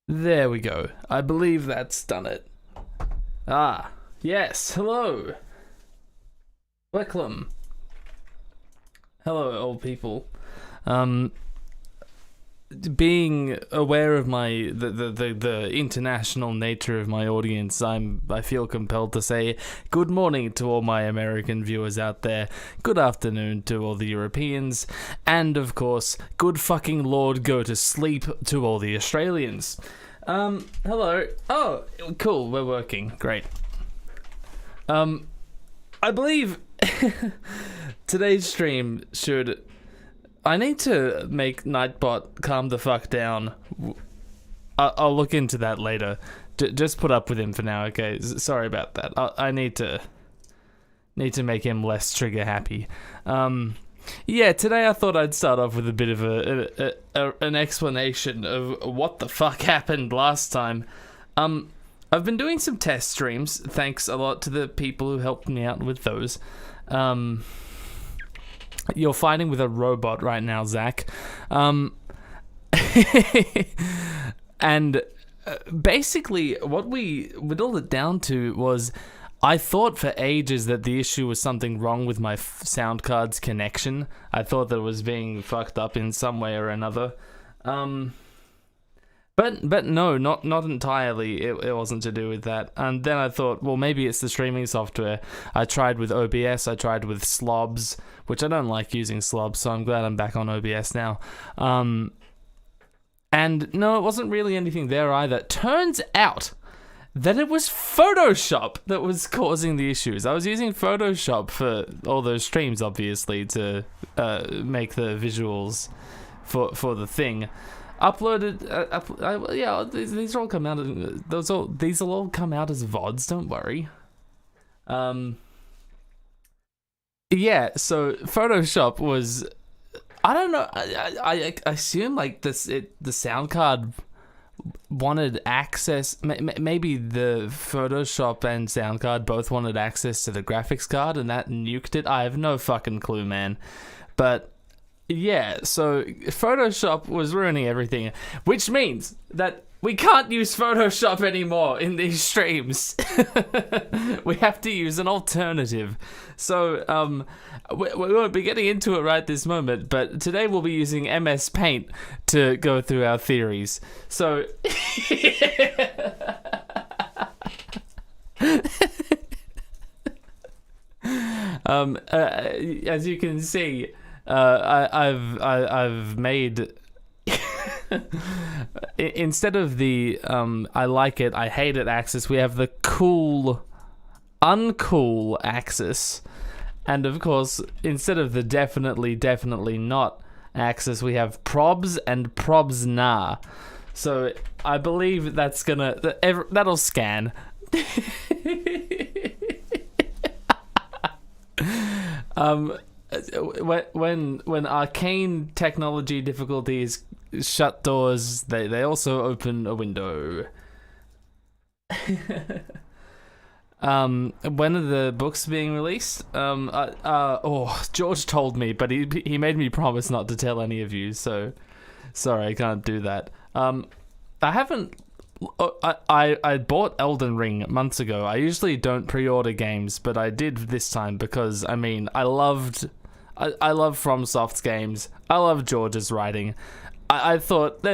There we go. I believe that's done it. Ah, yes. Hello. Welcome. Hello, old people. Um, being aware of the international nature of my audience, I feel compelled to say good morning to all my American viewers out there, good afternoon to all the Europeans, and of course, good fucking lord go to sleep to all the Australians. Hello. Oh, cool, we're working. Great. I believe today's stream should... I need to make Nightbot calm the fuck down. I'll look into that later. Just put up with him for now, okay? Sorry about that. I need to make him less trigger happy. Yeah, today I thought I'd start off with a bit of an explanation of what the fuck happened last time. I've been doing some test streams, thanks a lot to the people who helped me out with those. You're fighting with a robot right now, Zach. And basically what we whittled it down to was I thought for ages that the issue was something wrong with my sound card's connection. I thought that it was being fucked up in some way or another. But no, not entirely. It wasn't to do with that. And then I thought, well, maybe it's the streaming software. I tried with OBS, I tried with Slobs, which I don't like using Slobs, so I'm glad I'm back on OBS now. And no, it wasn't really anything there either. Turns out that it was Photoshop that was causing the issues. I was using Photoshop for all those streams, obviously, to make the visuals for the thing. Uploaded, yeah. These all come out. These will all come out as VODs. Don't worry. Yeah. So Photoshop was, I don't know. I assume like this. The sound card wanted access. Maybe the Photoshop and sound card both wanted access to the graphics card, and that nuked it. I have no fucking clue, man. But yeah, so Photoshop was ruining everything, which means that we can't use Photoshop anymore in these streams. We have to use an alternative. So, we won't be getting into it right this moment, but today we'll be using MS Paint to go through our theories. So, as you can see, I've made instead of the I like it, I hate it axis, we have the cool, uncool axis, and of course instead of the definitely not axis, we have probs and probs nah. So I believe that's that'll scan. When arcane technology difficulties shut doors, they also open a window. When are the books being released? George told me, but he made me promise not to tell any of you, so sorry, I can't do that. I haven't. I bought Elden Ring months ago. I usually don't pre-order games, but I did this time because, I mean, I love FromSoft's games. I love George's writing. I thought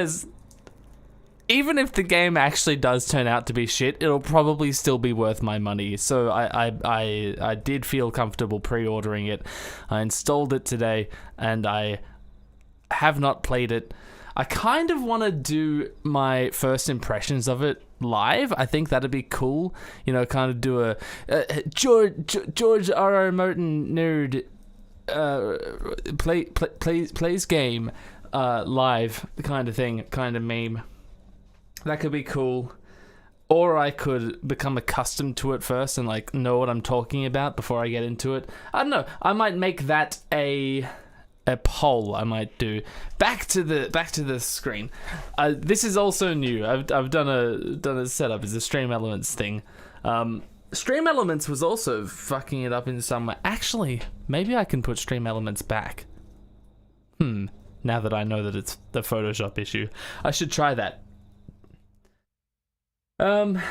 even if the game actually does turn out to be shit, it'll probably still be worth my money. So I did feel comfortable pre-ordering it. I installed it today, and I have not played it. I kind of want to do my first impressions of it live. I think that'd be cool. You know, kind of do a George R.R. Martin nerd plays game live kind of thing, kind of meme. That could be cool. Or I could become accustomed to it first and like know what I'm talking about before I get into it. I don't know. I might make that a poll. I might do. Back to the screen. This is also new. I've done a setup. It's a Stream Elements thing. Stream Elements was also fucking it up in some way. Actually, maybe I can put Stream Elements back. Now that I know that it's the Photoshop issue, I should try that. Um,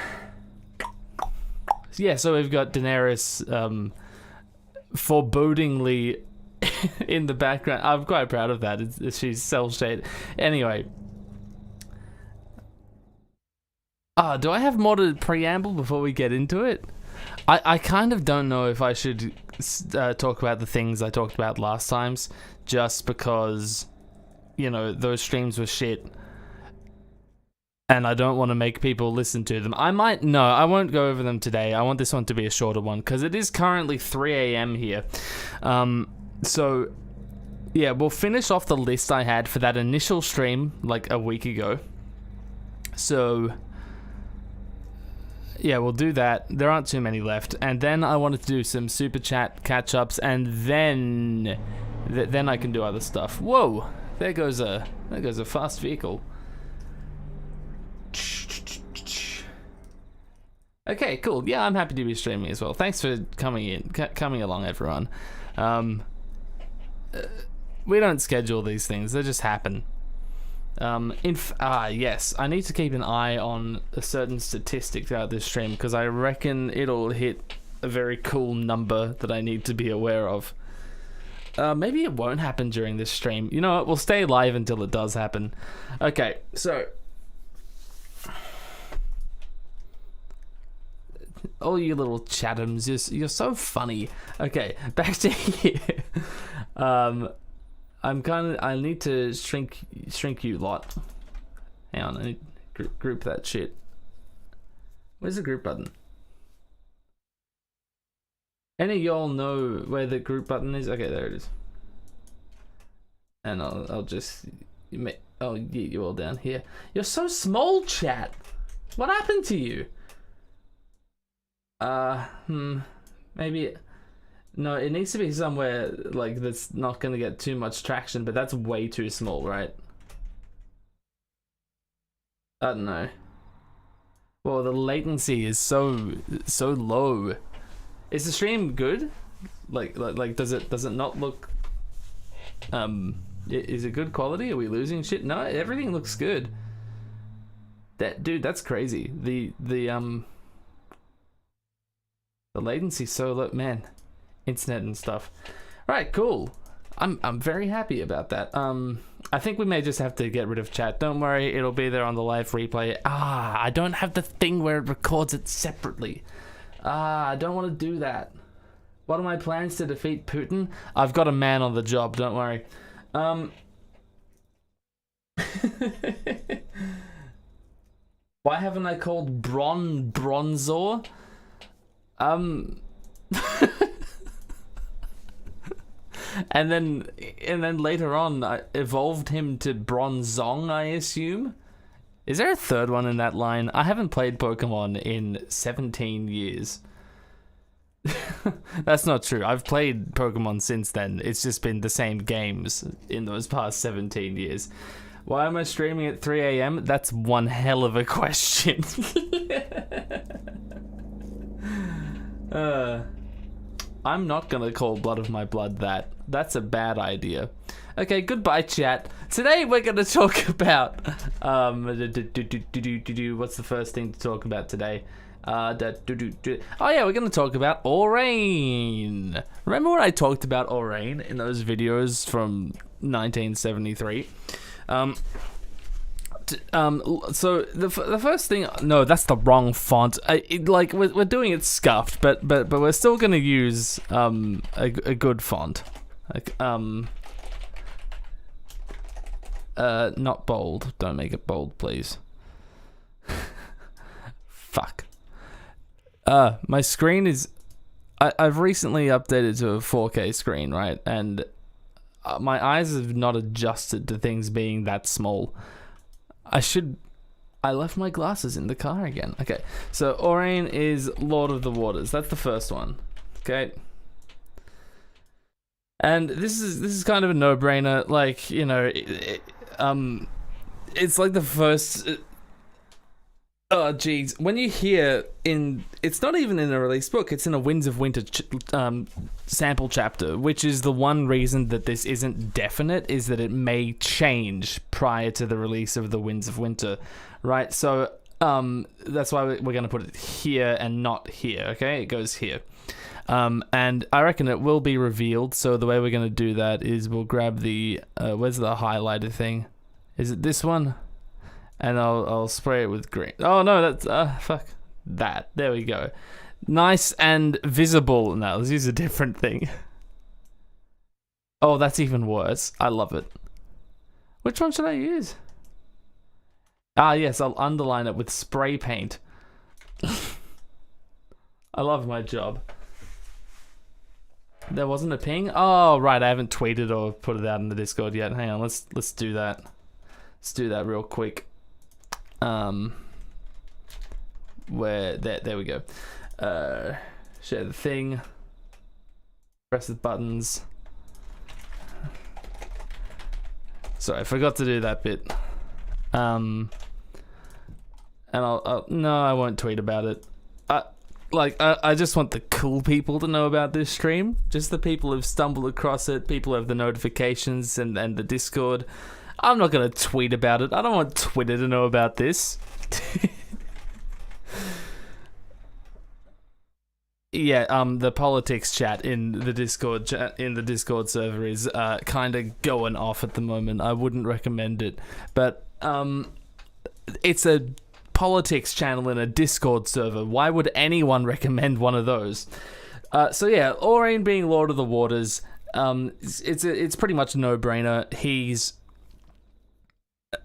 yeah, so we've got Daenerys forebodingly in the background. I'm quite proud of that. She's cel-shaded. Anyway. Do I have more to preamble before we get into it? I kind of don't know if I should talk about the things I talked about last times, just because, you know, those streams were shit. And I don't want to make people listen to them. I won't go over them today. I want this one to be a shorter one, because it is currently 3 a.m. here. So, yeah, we'll finish off the list I had for that initial stream, like, a week ago. So, yeah, we'll do that. There aren't too many left. And then I wanted to do some super chat catch-ups, and then I can do other stuff. Whoa, there goes a fast vehicle. Okay, cool. Yeah, I'm happy to be streaming as well. Thanks for coming along, everyone. We don't schedule these things; they just happen. Yes, I need to keep an eye on a certain statistic throughout this stream, because I reckon it'll hit a very cool number that I need to be aware of. Maybe it won't happen during this stream. You know what? We'll stay live until it does happen. Okay, so all you little Chathams, you're so funny. Okay, back to here. I need to shrink you lot. Hang on, I need to group that shit. Where's the group button? Any of y'all know where the group button is? Okay, there it is. And I'll just yeet you all down here. You're so small, chat. What happened to you? Maybe. No, it needs to be somewhere like that's not gonna get too much traction, but that's way too small, right? I don't know. Well, the latency is so low. Is the stream good? Like does it not look? Is it good quality? Are we losing shit? No, everything looks good. That's crazy. The latency's so low, man. Internet and stuff. Right, cool. I'm very happy about that. I think we may just have to get rid of chat. Don't worry, it'll be there on the live replay. I don't have the thing where it records it separately. I don't want to do that. What are my plans to defeat Putin? I've got a man on the job, don't worry. Why haven't I called Bronzor? And then later on, I evolved him to Bronzong, I assume. Is there a third one in that line? I haven't played Pokemon in 17 years. That's not true. I've played Pokemon since then. It's just been the same games in those past 17 years. Why am I streaming at 3 a.m.? That's one hell of a question. I'm not gonna call Blood of My Blood that. That's a bad idea. Okay, goodbye, chat. Today we're gonna talk about what's the first thing to talk about today? Oh yeah, we're gonna talk about Aurane. Remember when I talked about Aurane in those videos from 1973? So the first thing, no, that's the wrong font. We're doing it scuffed, but we're still gonna use a good font, like not bold. Don't make it bold, please. Fuck. My screen is. I've recently updated to a 4K screen, right? And my eyes have not adjusted to things being that small. I left my glasses in the car again. Okay, so Aurane is Lord of the Waters. That's the first one. Okay. And this is kind of a no-brainer. Like, you know, it's like the first. Oh, geez. When you hear it's not even in a release book, it's in a Winds of Winter sample chapter, which is the one reason that this isn't definite, is that it may change prior to the release of the Winds of Winter, right? So That's why we're going to put it here and not here, okay? It goes here. And I reckon it will be revealed, so the way we're going to do that is we'll grab the... where's the highlighter thing? Is it this one? And I'll spray it with green. Oh, no, that's... fuck. That. There we go. Nice and visible. Now, let's use a different thing. Oh, that's even worse. I love it. Which one should I use? Ah, yes, I'll underline it with spray paint. I love my job. There wasn't a ping? Oh, right, I haven't tweeted or put it out in the Discord yet. Hang on, let's do that. Let's do that real quick. Where there we go. Share the thing. Press the buttons. Sorry, I forgot to do that bit. And I'll no, I won't tweet about it. I just want the cool people to know about this stream. Just the people who've stumbled across it, people who have the notifications and the Discord. I'm not gonna tweet about it. I don't want Twitter to know about this. Yeah, the politics chat in the Discord server is kind of going off at the moment. I wouldn't recommend it, but it's a politics channel in a Discord server. Why would anyone recommend one of those? So yeah, Aurane being Lord of the Waters, it's pretty much a no-brainer. He's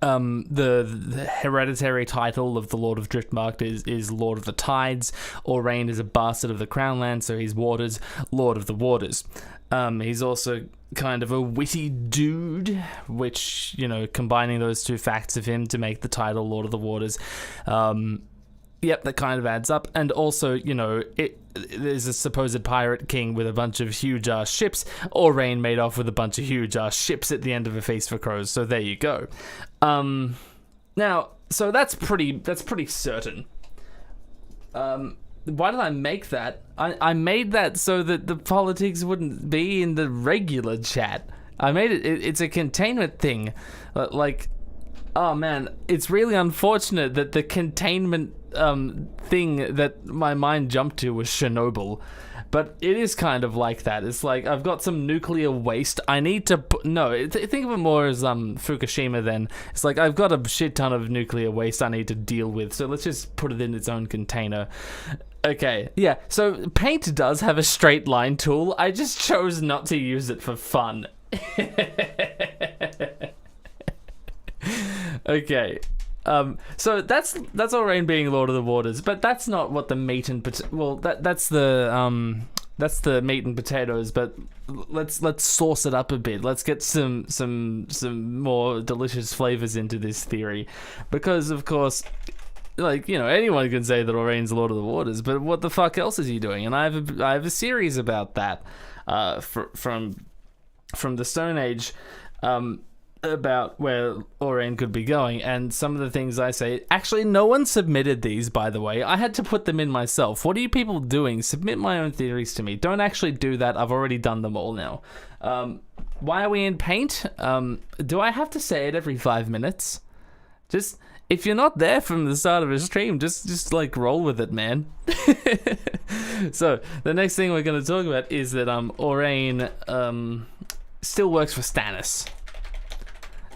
the hereditary title of the Lord of Driftmark is Lord of the Tides. Aurane is a bastard of the Crownland, so he's Waters, Lord of the Waters. He's also kind of a witty dude, which, you know, combining those two facts of him to make the title Lord of the Waters, yep, that kind of adds up. And also, you know, there's a supposed pirate king with a bunch of huge ass ships. Aurane made off with a bunch of huge ass ships at the end of A Feast for Crows. So there you go. Now, so that's pretty certain. Why did I make that? I made that so that the politics wouldn't be in the regular chat. I made it. It's a containment thing. Like, oh man, it's really unfortunate that the containment thing that my mind jumped to was Chernobyl. But it is kind of like that. It's like, I've got some nuclear waste. I need to think of it more as Fukushima then. It's like, I've got a shit ton of nuclear waste I need to deal with, so let's just put it in its own container. Okay, yeah, so Paint does have a straight line tool. I just chose not to use it for fun. Okay. So that's Aurane being Lord of the Waters, but that's not what the meat and that's the meat and potatoes. But let's sauce it up a bit. Let's get some more delicious flavors into this theory, because of course, like, you know, anyone can say that Aurane's Lord of the Waters, but what the fuck else is he doing? And I have a series about that, from the Stone Age, about where Aurane could be going, and some of the things I say, actually no one submitted these, by the way. I had to put them in myself. What are you people doing? Submit my own theories to me. Don't actually do that. I've already done them all now. Why are we in Paint? Do I have to say it every 5 minutes? Just, if you're not there from the start of a stream, just like roll with it, man. So the next thing we're going to talk about is that Aurane still works for Stannis.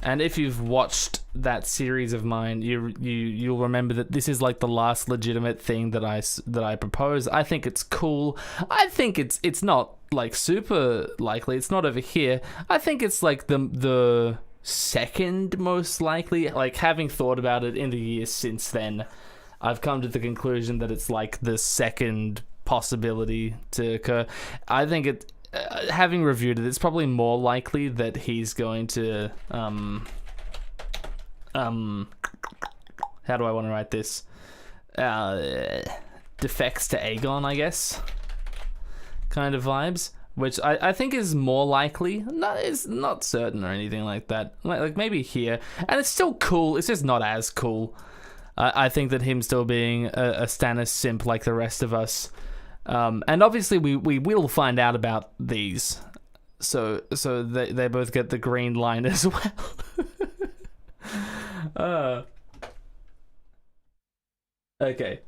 And if you've watched that series of mine, you'll remember that this is like the last legitimate thing that I propose. I think it's cool. I think it's not like super likely. It's not over here. I think it's like the second most likely. Like, having thought about it in the years since then, I've come to the conclusion that it's like the second possibility to occur. I think it. Having reviewed it, it's probably more likely that he's going to how do I want to write this? Defects to Aegon, I guess. Kind of vibes, which I think is more likely. It's not certain or anything like that. Like maybe here, and it's still cool. It's just not as cool. I think that him still being a Stannis simp like the rest of us. And obviously we will find out about these, so they both get the green line as well. Okay.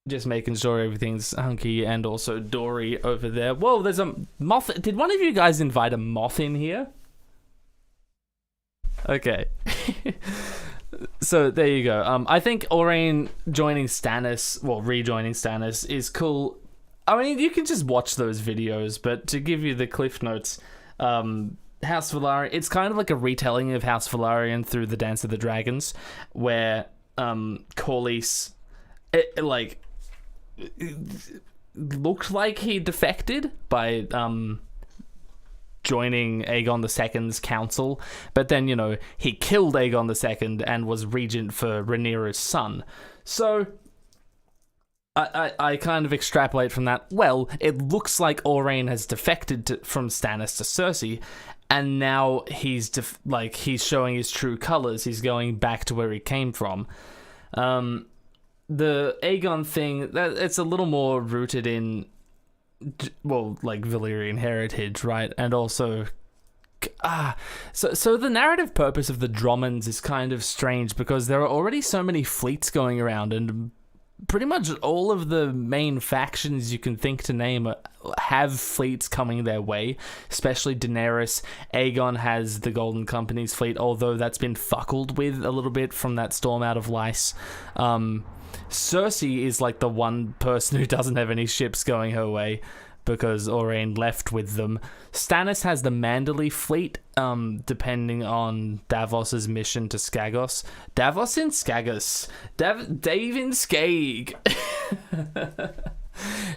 Just making sure everything's hunky and also Dory over there. Whoa, there's a moth. Did one of you guys invite a moth in here? Okay. So there you go. I think Aurane joining Stannis, well, rejoining Stannis is cool. I mean, you can just watch those videos, but to give you the cliff notes, House Velaryon, it's kind of like a retelling of House Velaryon through the Dance of the Dragons, where Corlys, it looked like he defected by joining Aegon II's council, but then, you know, he killed Aegon II and was regent for Rhaenyra's son. So I kind of extrapolate from that, well, it looks like Aurane has defected from Stannis to Cersei, and now he's showing his true colors. He's going back to where he came from. The Aegon thing, it's a little more rooted in, well, like Valyrian heritage, right? And also, so the narrative purpose of the Drommonds is kind of strange because there are already so many fleets going around, and pretty much all of the main factions you can think to name have fleets coming their way, especially Daenerys. Aegon has the Golden Company's fleet, although that's been fuckled with a little bit from that storm out of Lys. Cersei is like the one person who doesn't have any ships going her way because Aurane left with them. Stannis has the Manderley fleet, depending on Davos's mission to Skagos. Davos in Skagos. Dave in Skag.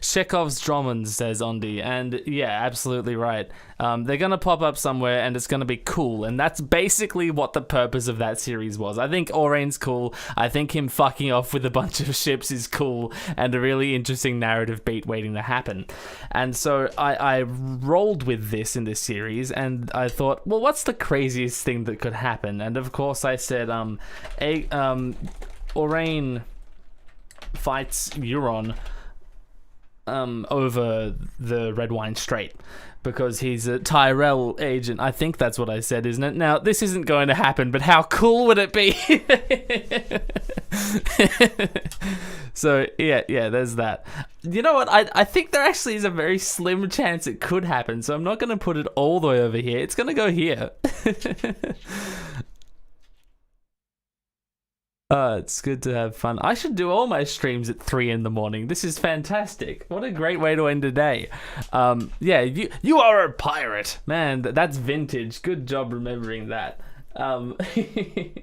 Chekhov's Drummond, says Ondi, and yeah, absolutely right. They're gonna pop up somewhere and it's gonna be cool, and that's basically what the purpose of that series was. I think Aurane's cool. I think him fucking off with a bunch of ships is cool and a really interesting narrative beat waiting to happen. And so I rolled with this in this series, and I thought, well, what's the craziest thing that could happen? And of course I said, Aurane fights Euron over the Red Wine Strait because he's a Tyrell agent. I think that's what I said, isn't it? Now, this isn't going to happen, but how cool would it be? So, yeah, there's that. You know what? I think there actually is a very slim chance it could happen, so I'm not going to put it all the way over here. It's going to go here. It's good to have fun. I should do all my streams at 3 a.m. This is fantastic. What a great way to end a day. Yeah, you are a pirate. Man, that's vintage. Good job remembering that. The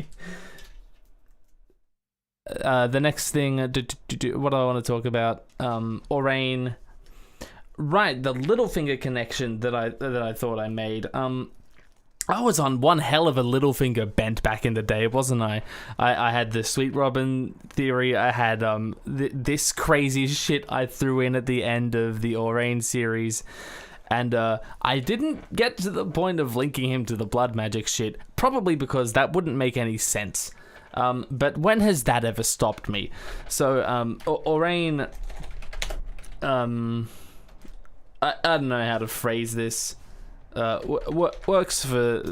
next thing, what do I want to talk about? Aurane. Right, the Littlefinger connection that I thought I made. I was on one hell of a Littlefinger bent back in the day, wasn't I? I had the Sweet Robin theory. I had this crazy shit I threw in at the end of the Aurane series. And I didn't get to the point of linking him to the blood magic shit, probably because that wouldn't make any sense. But when has that ever stopped me? So, Aurane... I don't know how to phrase this. Works for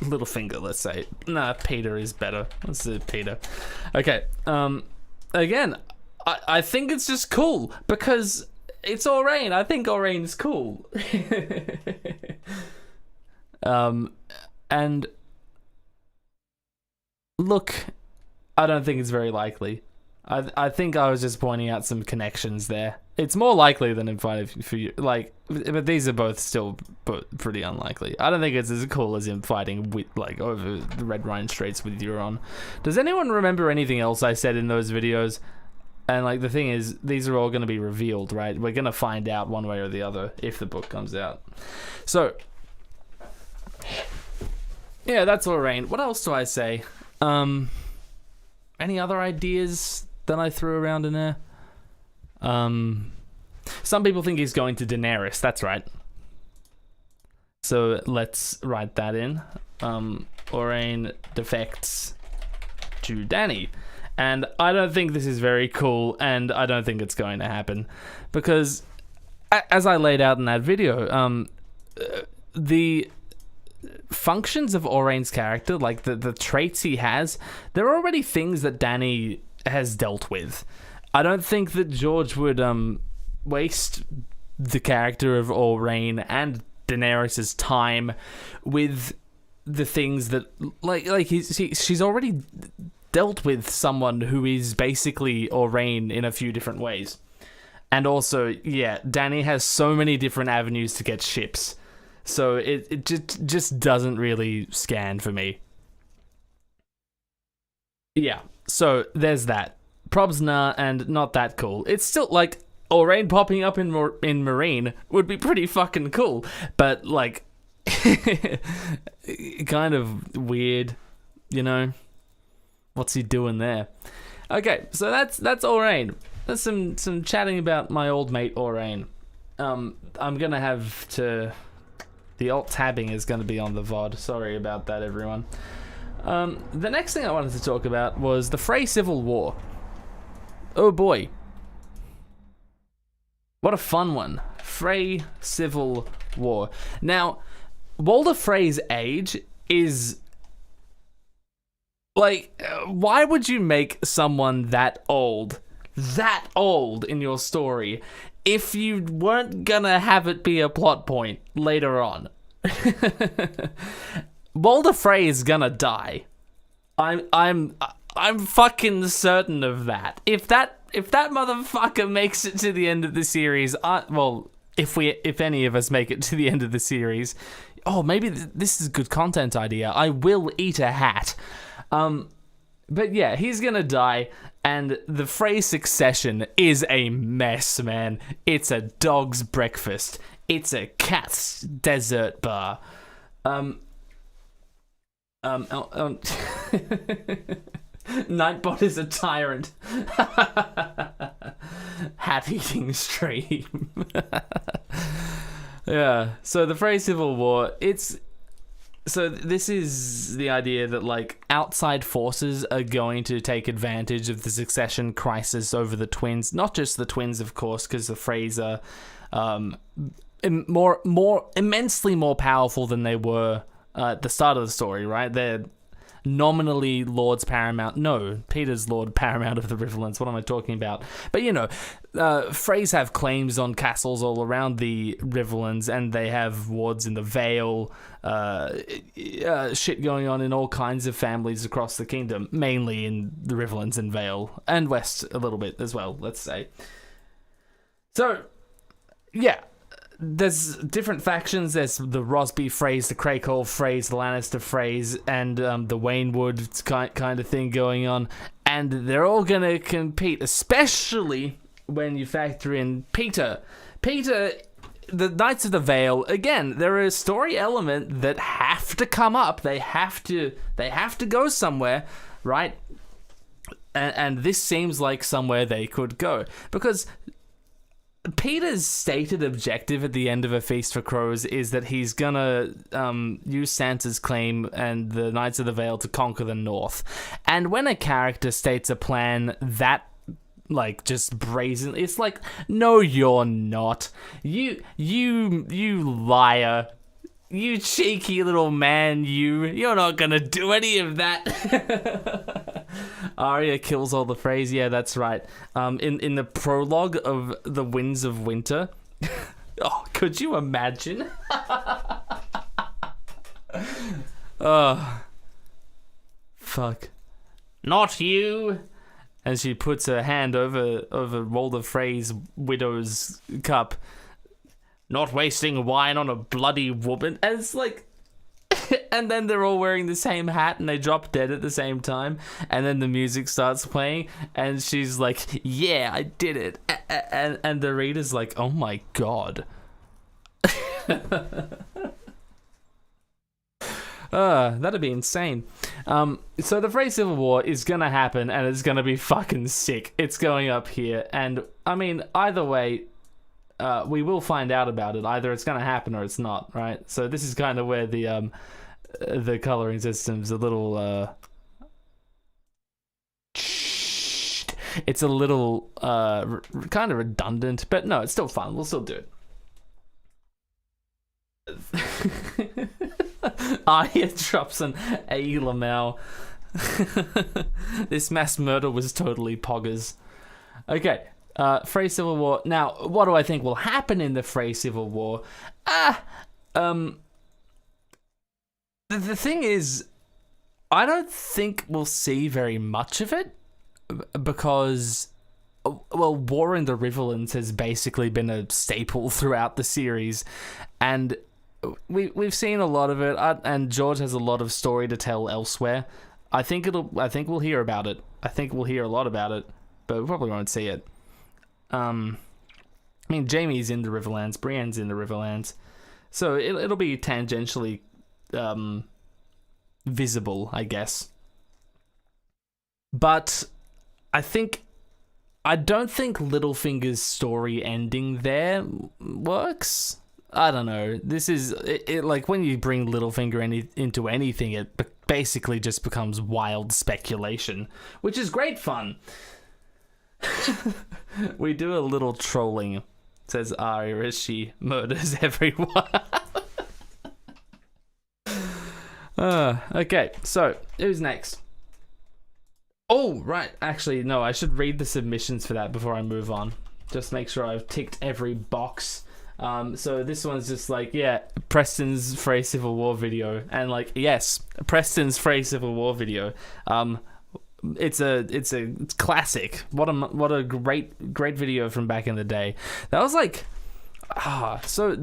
Littlefinger, let's say. Nah, Peter is better. Let's do Peter. Okay. Again, I think it's just cool because it's Aurane. I think Aurane's cool. And look, I don't think it's very likely. I think I was just pointing out some connections there. It's more likely than in front of for you, like, but these are both still pretty unlikely. I don't think it's as cool as him fighting with, like, over the Red Wine Straits with Euron. Does anyone remember anything else I said in those videos? And, like, the thing is, these are all going to be revealed, right? We're going to find out one way or the other if the book comes out. So, yeah, that's Aurane. What else do I say? Any other ideas that I threw around in there? Some people think he's going to Daenerys. That's right. So let's write that in. Aurane defects to Dany. And I don't think this is very cool, and I don't think it's going to happen. Because, as I laid out in that video, the functions of Aurain's character, like the traits he has, they're already things that Dany has dealt with. I don't think that George would waste the character of Aurain and Daenerys' time with the things that she's already dealt with someone who is basically Aurain in a few different ways. And also, yeah, Dany has so many different avenues to get ships. So it just doesn't really scan for me. Yeah, so there's that. Probs nah, and not that cool. It's still, like, Aurain popping up in Meereen would be pretty fucking cool. But, like, kind of weird, you know? What's he doing there? Okay, so that's Aurain. There's some chatting about my old mate Aurain. I'm gonna have to... The alt-tabbing is gonna be on the VOD. Sorry about that, everyone. The next thing I wanted to talk about was the Frey Civil War. Oh boy. What a fun one. Frey Civil War. Now, Walder Frey's age is... Like, why would you make someone that old in your story if you weren't gonna have it be a plot point later on? Walder Frey is gonna die. I'm fucking certain of that. If that motherfucker makes it to the end of the series, if any of us make it to the end of the series, maybe this is a good content idea. I will eat a hat. But yeah, he's gonna die, and the Frey succession is a mess, man. It's a dog's breakfast. It's a cat's dessert bar. Nightbot is a tyrant. Hat eating stream. Yeah, so the Frey Civil War, so this is the idea that, like, outside forces are going to take advantage of the succession crisis over the twins. Not just the twins, of course, because the Freys are immensely more powerful than they were at the start of the story, right? They're nominally Lords Paramount. No, Peter's Lord Paramount of the Riverlands. What am I talking about? But, you know, Freys have claims on castles all around the Riverlands, and they have wards in the Vale, shit going on in all kinds of families across the kingdom, mainly in the Riverlands and Vale, and West a little bit as well, let's say. So, yeah. There's different factions. There's the Rosby Freys, the Crackhall Freys, the Lannister Freys, and the Waynwood kind of thing going on. And they're all going to compete, especially when you factor in Peter. Peter, the Knights of the Vale, again, they're a story element that have to come up. They have to go somewhere, right? And this seems like somewhere they could go. Because... Peter's stated objective at the end of A Feast for Crows is that he's gonna use Sansa's claim and the Knights of the Vale to conquer the North. And when a character states a plan that, like, just brazen, it's like, no, you're not. You liar. You cheeky little man, you're not gonna do any of that. Arya kills all the Freys, yeah, that's right. In the prologue of The Winds of Winter, oh, could you imagine? Oh, fuck. Not you! And she puts her hand over Walder Frey's widow's cup. Not wasting wine on a bloody woman. And it's like... and then they're all wearing the same hat and they drop dead at the same time. And then the music starts playing and she's like, yeah, I did it. And the reader's like, oh my god. That'd be insane. So the Frey Civil War is gonna happen and it's gonna be fucking sick. It's going up here. And, I mean, either way... we will find out about it. Either it's going to happen or it's not, right? So this is kind of where the coloring system's a little... it's a little kind of redundant, but no, it's still fun. We'll still do it. Arya drops an A. Lamau. This mass murder was totally poggers. Okay, Frey Civil War. Now, what do I think will happen in the Frey Civil War? The thing is, I don't think we'll see very much of it because, well, War in the Riverlands has basically been a staple throughout the series, and we've seen a lot of it. And George has a lot of story to tell elsewhere. I think we'll hear about it. I think we'll hear a lot about it, but we probably won't see it. I mean, Jaime's in the Riverlands, Brienne's in the Riverlands, so it'll be tangentially visible, I guess. But I don't think Littlefinger's story ending there works. I don't know. This is it like when you bring Littlefinger into anything, it basically just becomes wild speculation, which is great fun. We do a little trolling, says Arya as she murders everyone. Okay, so who's next? Oh, right. Actually, no, I should read the submissions for that before I move on. Just make sure I've ticked every box. So this one's just like, yeah, Preston's Frey Civil War video, and like, yes, Preston's Frey Civil War video. It's a classic. What a great video from back in the day. That was like, so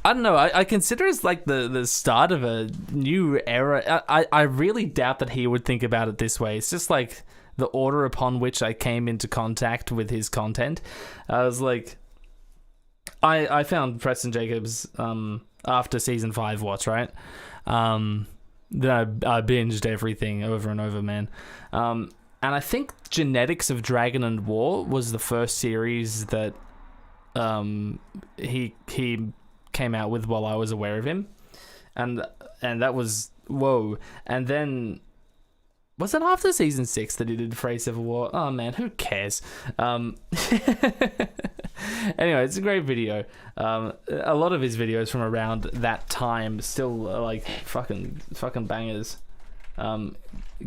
I don't know. I consider it's like the start of a new era. I really doubt that he would think about it this way. It's just like the order upon which I came into contact with his content. I was like, I found Preston Jacobs after season 5 watch, right? Then I binged everything over and over, man. And I think Genetics of Dragon and War was the first series that he came out with while I was aware of him, and that was whoa. And then was it after season 6 that he did Frey Civil War? Oh man, who cares? Anyway, it's a great video. A lot of his videos from around that time still are like fucking bangers.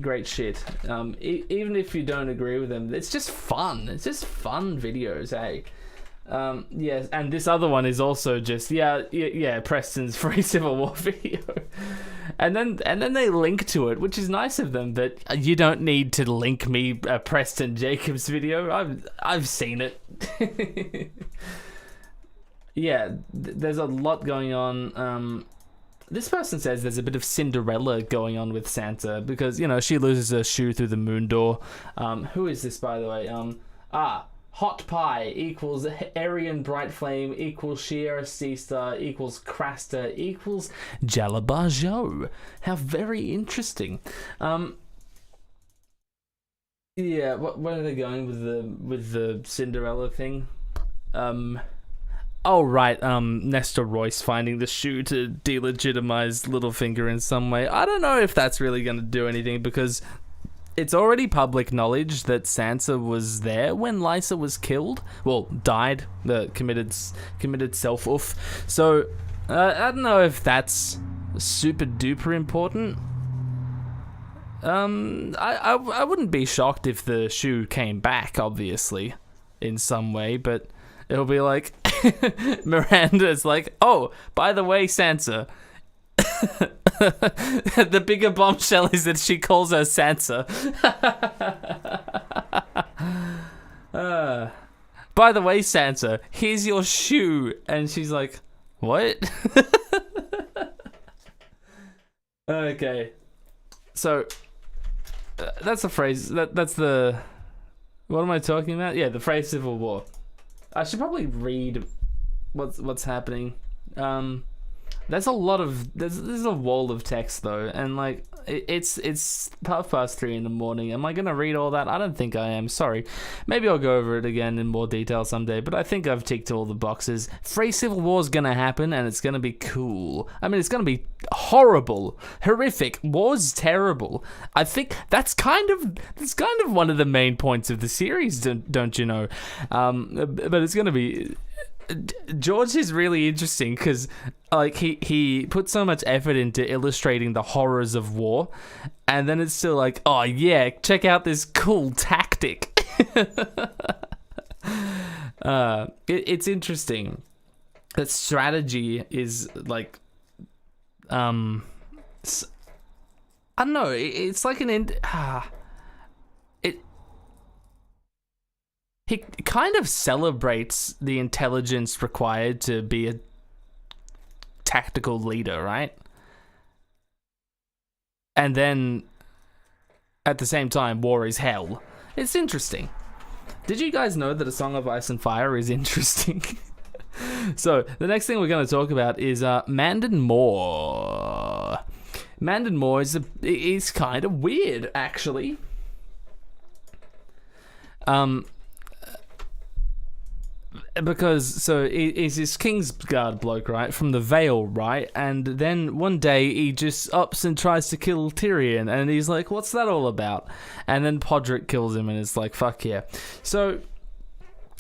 Great shit. Even if you don't agree with him, it's just fun. It's just fun videos, eh? Yes, and this other one is also just yeah, Preston's Free Civil War video, and then they link to it, which is nice of them. But you don't need to link me a Preston Jacobs video. I've seen it. Yeah, there's a lot going on. This person says there's a bit of Cinderella going on with Sansa because she loses her shoe through the moon door. Who is this, by the way? Hot Pie equals Arian Brightflame equals Shiera Seastar equals Craster equals Jalabajo. How very interesting. Yeah, what are they going with the Cinderella thing? Oh right, Nestor Royce finding the shoe to delegitimize Littlefinger in some way. I don't know if that's really going to do anything because it's already public knowledge that Sansa was there when Lysa was killed. Well, died, committed self-oof. So, I don't know if that's super duper important. I wouldn't be shocked if the shoe came back, obviously, in some way, but it'll be like, Miranda's like, oh, by the way, Sansa, the bigger bombshell is that she calls her Sansa. By the way, Sansa, here's your shoe. And she's like, what? Okay. So, that's a phrase. That's the... What am I talking about? Yeah, the Frey Civil War. I should probably read what's happening. There's a lot of there's a wall of text though, and like it's 3:30 in the morning. Am I gonna read all that? I don't think I am. Sorry. Maybe I'll go over it again in more detail someday. But I think I've ticked all the boxes. Free Civil War's gonna happen, and it's gonna be cool. I mean, it's gonna be horrible, horrific. War's terrible. I think that's kind of one of the main points of the series, don't you know? But it's gonna be. George is really interesting because like he put so much effort into illustrating the horrors of war, and then it's still like, oh yeah, check out this cool tactic. It's interesting that strategy is like I don't know, it's like he kind of celebrates the intelligence required to be a tactical leader, right? And then at the same time, war is hell. It's interesting. Did you guys know that A Song of Ice and Fire is interesting? So, the next thing we're going to talk about is Mandan Moore. Mandan Moore is kind of weird, actually. Because he's this Kingsguard bloke, right, from the Vale, right, and then one day he just ups and tries to kill Tyrion, and he's like, what's that all about? And then Podrick kills him, and it's like, fuck yeah. So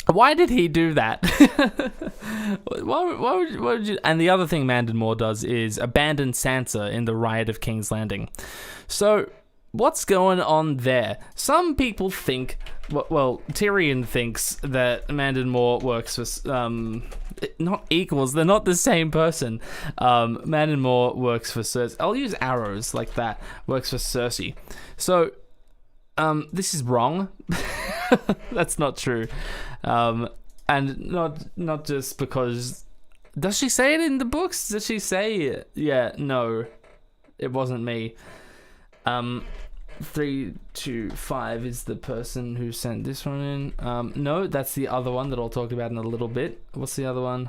why did he do that? why would you? And the other thing Mandan Moore does is abandon Sansa in the Riot of King's Landing. So what's going on there? Some people think, well, Tyrion thinks that Mandan Moore works for, not equals, they're not the same person. Mandan Moore works for Cersei. I'll use arrows like that. Works for Cersei. So, this is wrong. That's not true. And not just because, does she say it in the books? Does she say, yeah, no, it wasn't me. 325 is the person who sent this one in. No, that's the other one that I'll talk about in a little bit. What's the other one?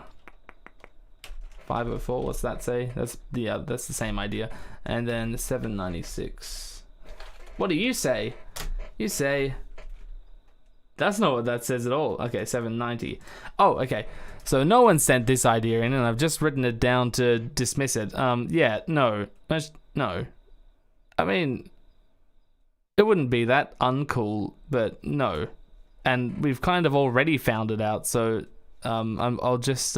504. What's that say? That's the same idea. And then 796. What do you say? You say that's not what that says at all. Okay, 790. Oh, okay. So no one sent this idea in, and I've just written it down to dismiss it. Yeah, no. No. I mean, it wouldn't be that uncool, but no. And we've kind of already found it out, so I'll just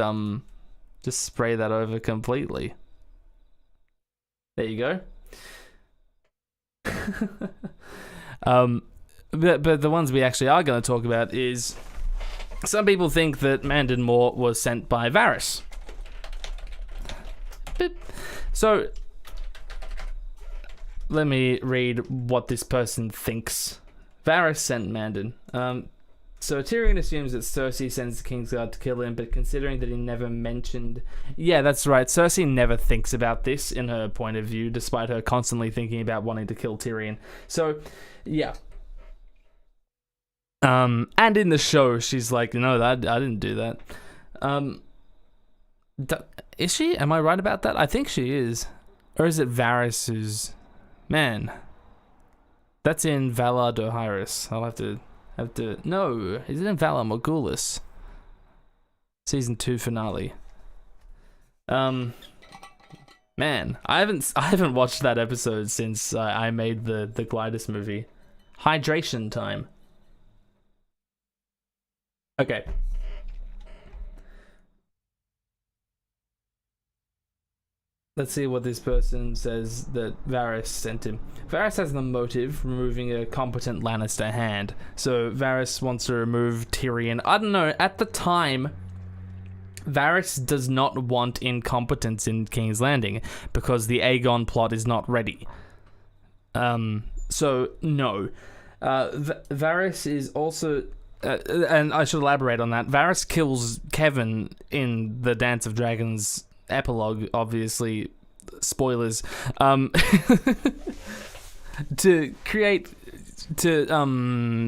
spray that over completely. There you go. But the ones we actually are going to talk about is, some people think that Mandan Moore was sent by Varys. So let me read what this person thinks. Varys sent Mandan. So Tyrion assumes that Cersei sends the Kingsguard to kill him, but considering that he never mentioned... Yeah, that's right. Cersei never thinks about this in her point of view, despite her constantly thinking about wanting to kill Tyrion. So, yeah. And in the show, she's like, no, I didn't do that. Is she? Am I right about that? I think she is. Or is it Varys who's... Man. That's in Valar Dohaeris. I'll have to... No, is it in Valar Morghulis? Season 2 finale. Man, I haven't watched that episode since I made the Glidus movie. Hydration time. Okay. Let's see what this person says that Varys sent him. Varys has the motive, removing a competent Lannister hand. So Varys wants to remove Tyrion. I don't know, at the time, Varys does not want incompetence in King's Landing because the Aegon plot is not ready. So, no. Varys is also... and I should elaborate on that. Varys kills Kevin in the Dance of Dragons epilogue, obviously, spoilers, to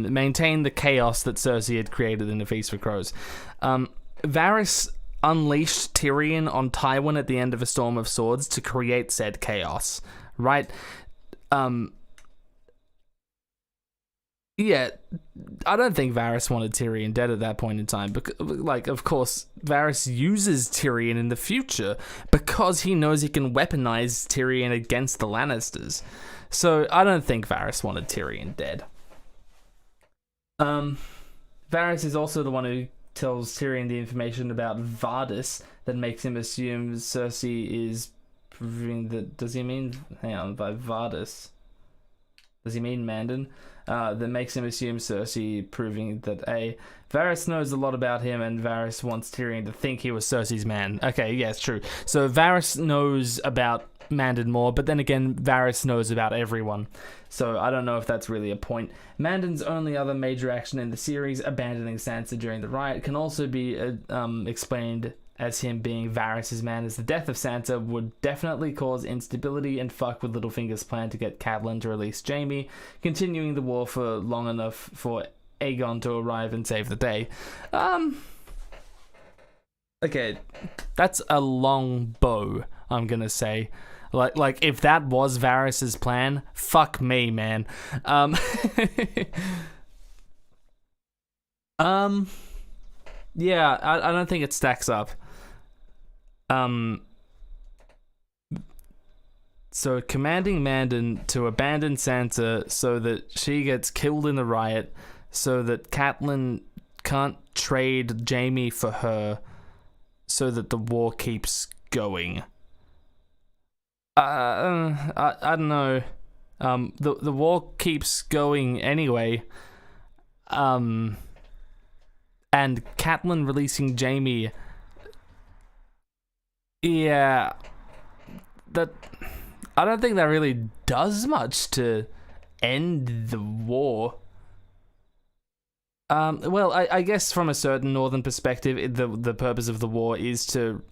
maintain the chaos that Cersei had created in the Feast for Crows. Varys unleashed Tyrion on Tywin at the end of A Storm of Swords to create said chaos, right? Yeah, I don't think Varys wanted Tyrion dead at that point in time. Because, like, of course, Varys uses Tyrion in the future because he knows he can weaponize Tyrion against the Lannisters. So I don't think Varys wanted Tyrion dead. Varys is also the one who tells Tyrion the information about Vardis that makes him assume Cersei is proving that. Does he mean? Hang on, by Vardis. Does he mean Mandon? That makes him assume Cersei, proving that Varys knows a lot about him, and Varys wants Tyrion to think he was Cersei's man. Okay, yeah, it's true. So Varys knows about Mandon more, but then again, Varys knows about everyone. So I don't know if that's really a point. Mandon's only other major action in the series, abandoning Sansa during the riot, can also be explained as him being Varys' man, as the death of Sansa would definitely cause instability and fuck with Littlefinger's plan to get Catelyn to release Jaime, continuing the war for long enough for Aegon to arrive and save the day. Okay, that's a long bow, I'm gonna say. Like if that was Varys' plan, fuck me, man. Yeah, I don't think it stacks up. So commanding Mandon to abandon Sansa so that she gets killed in the riot, so that Catelyn can't trade Jaime for her, so that the war keeps going. I don't know. The war keeps going anyway. And Catelyn releasing Jaime. Yeah, that I don't think that really does much to end the war. Well, I guess from a certain northern perspective, the purpose of the war is to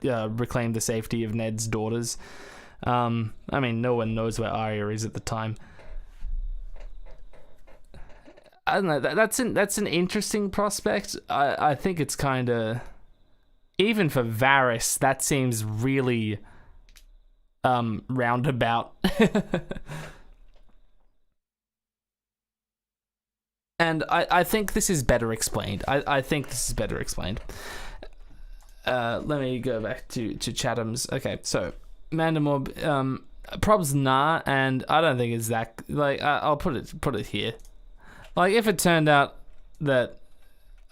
reclaim the safety of Ned's daughters. I mean, no one knows where Arya is at the time. I don't know. That's an interesting prospect. I think it's kind of, even for Varys, that seems really roundabout. And I think this is better explained. I think this is better explained. Let me go back to Chatham's. Okay, so Mandamore, probs nah, and I don't think it's that, like, I'll put it here. Like, if it turned out that,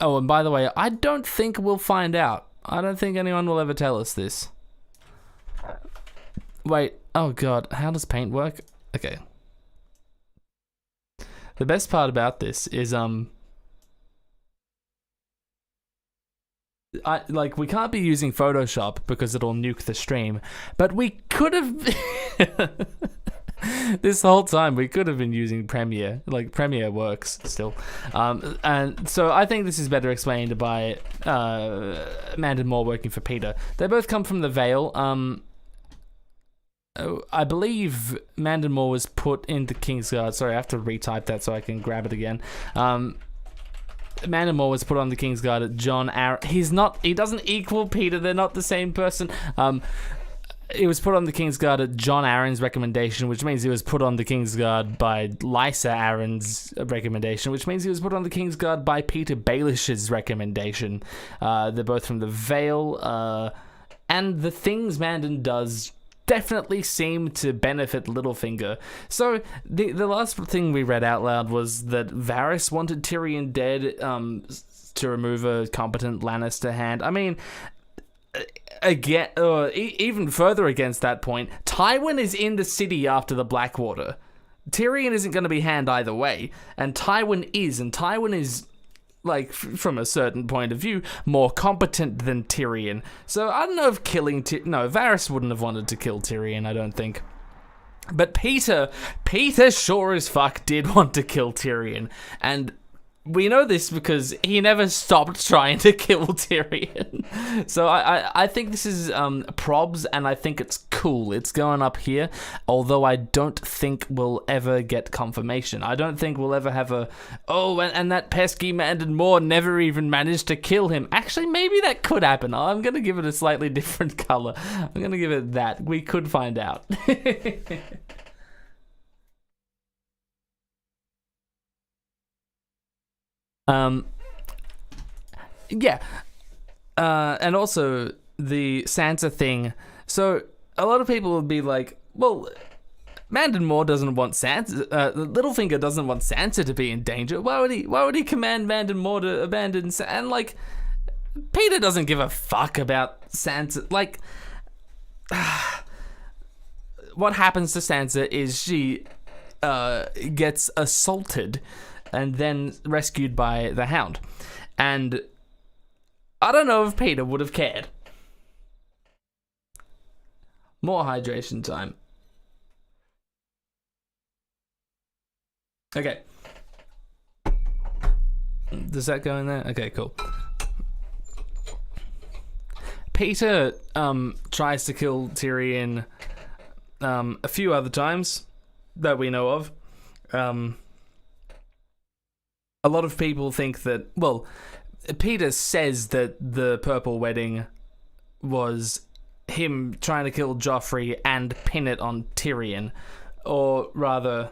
oh, and by the way, I don't think we'll find out. I don't think anyone will ever tell us this. Wait, oh god, how does paint work? Okay. The best part about this is, we can't be using Photoshop because it'll nuke the stream, but we could have this whole time we could have been using Premiere. Like, Premiere works still. And so I think this is better explained by Mandon Moore working for Peter. They both come from the Vale. I believe Mandon Moore was put into Kingsguard. Sorry, I have to retype that so I can grab it again. Mandon Moore was put on the Kingsguard at Jon Arryn. He doesn't equal Peter. They're not the same person. He was put on the Kingsguard at Jon Arryn's recommendation, which means he was put on the Kingsguard by Lysa Arryn's recommendation, which means he was put on the Kingsguard by Peter Baelish's recommendation. They're both from the Vale, and the things Mandon does definitely seem to benefit Littlefinger. So the last thing we read out loud was that Varys wanted Tyrion dead to remove a competent Lannister hand. I mean, again, even further against that point, Tywin is in the city after the Blackwater. Tyrion isn't going to be hand either way, and Tywin is, like, from a certain point of view, more competent than Tyrion. So I don't know if killing no, Varys wouldn't have wanted to kill Tyrion, I don't think. But Peter sure as fuck did want to kill Tyrion, and we know this because he never stopped trying to kill Tyrion. So I think this is probs, and I think it's cool. It's going up here, although I don't think we'll ever get confirmation. I don't think we'll ever have and that pesky Mandon Moore never even managed to kill him. Actually, maybe that could happen. I'm going to give it a slightly different color. I'm going to give it that. We could find out. Yeah. And also the Sansa thing. So a lot of people would be like, well, Mandon Moore doesn't want Sansa. Littlefinger doesn't want Sansa to be in danger. Why would he command Mandon Moore to abandon Sansa? And like, Peter doesn't give a fuck about Sansa. Like, what happens to Sansa is she gets assaulted and then rescued by the Hound. And I don't know if Peter would have cared. More hydration time. Okay. Does that go in there? Okay, cool. Peter tries to kill Tyrion a few other times that we know of. A lot of people think that, well, Peter says that the Purple Wedding was him trying to kill Joffrey and pin it on Tyrion. Or rather...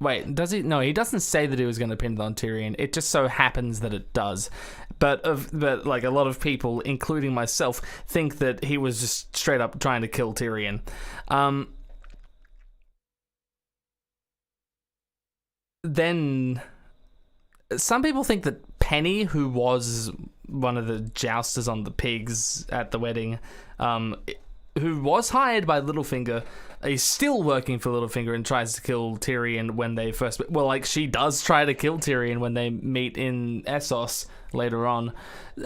Wait, does he? No, he doesn't say that he was going to pin it on Tyrion. It just so happens that it does. But like a lot of people, including myself, think that he was just straight up trying to kill Tyrion. Then some people think that Penny, who was one of the jousters on the pigs at the wedding, who was hired by Littlefinger, is still working for Littlefinger and tries to kill Tyrion when they first... Well, like, she does try to kill Tyrion when they meet in Essos later on.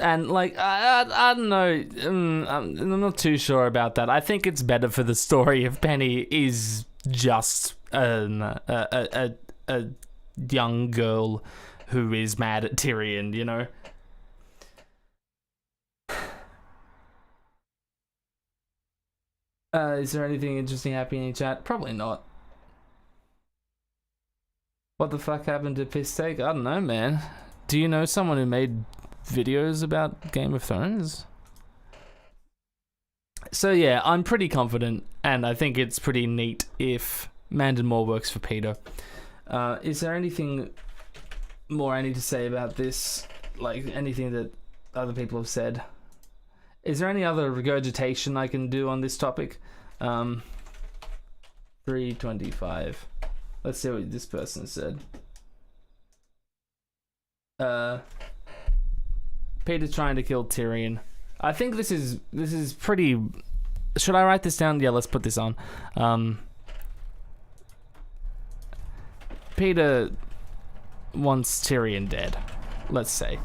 And, like, I don't know. I'm not too sure about that. I think it's better for the story if Penny is just a young girl who is mad at Tyrion, you know? Is there anything interesting happening in chat? Probably not. What the fuck happened to Piss Take? I don't know, man. Do you know someone who made videos about Game of Thrones? So yeah, I'm pretty confident, and I think it's pretty neat if Mandon Moore works for Peter. Is there anything more I need to say about this? Like, anything that other people have said? Is there any other regurgitation I can do on this topic? 325. Let's see what this person said. Peter trying to kill Tyrion. I think this is pretty... Should I write this down? Yeah, let's put this on. Peter wants Tyrion dead, let's say.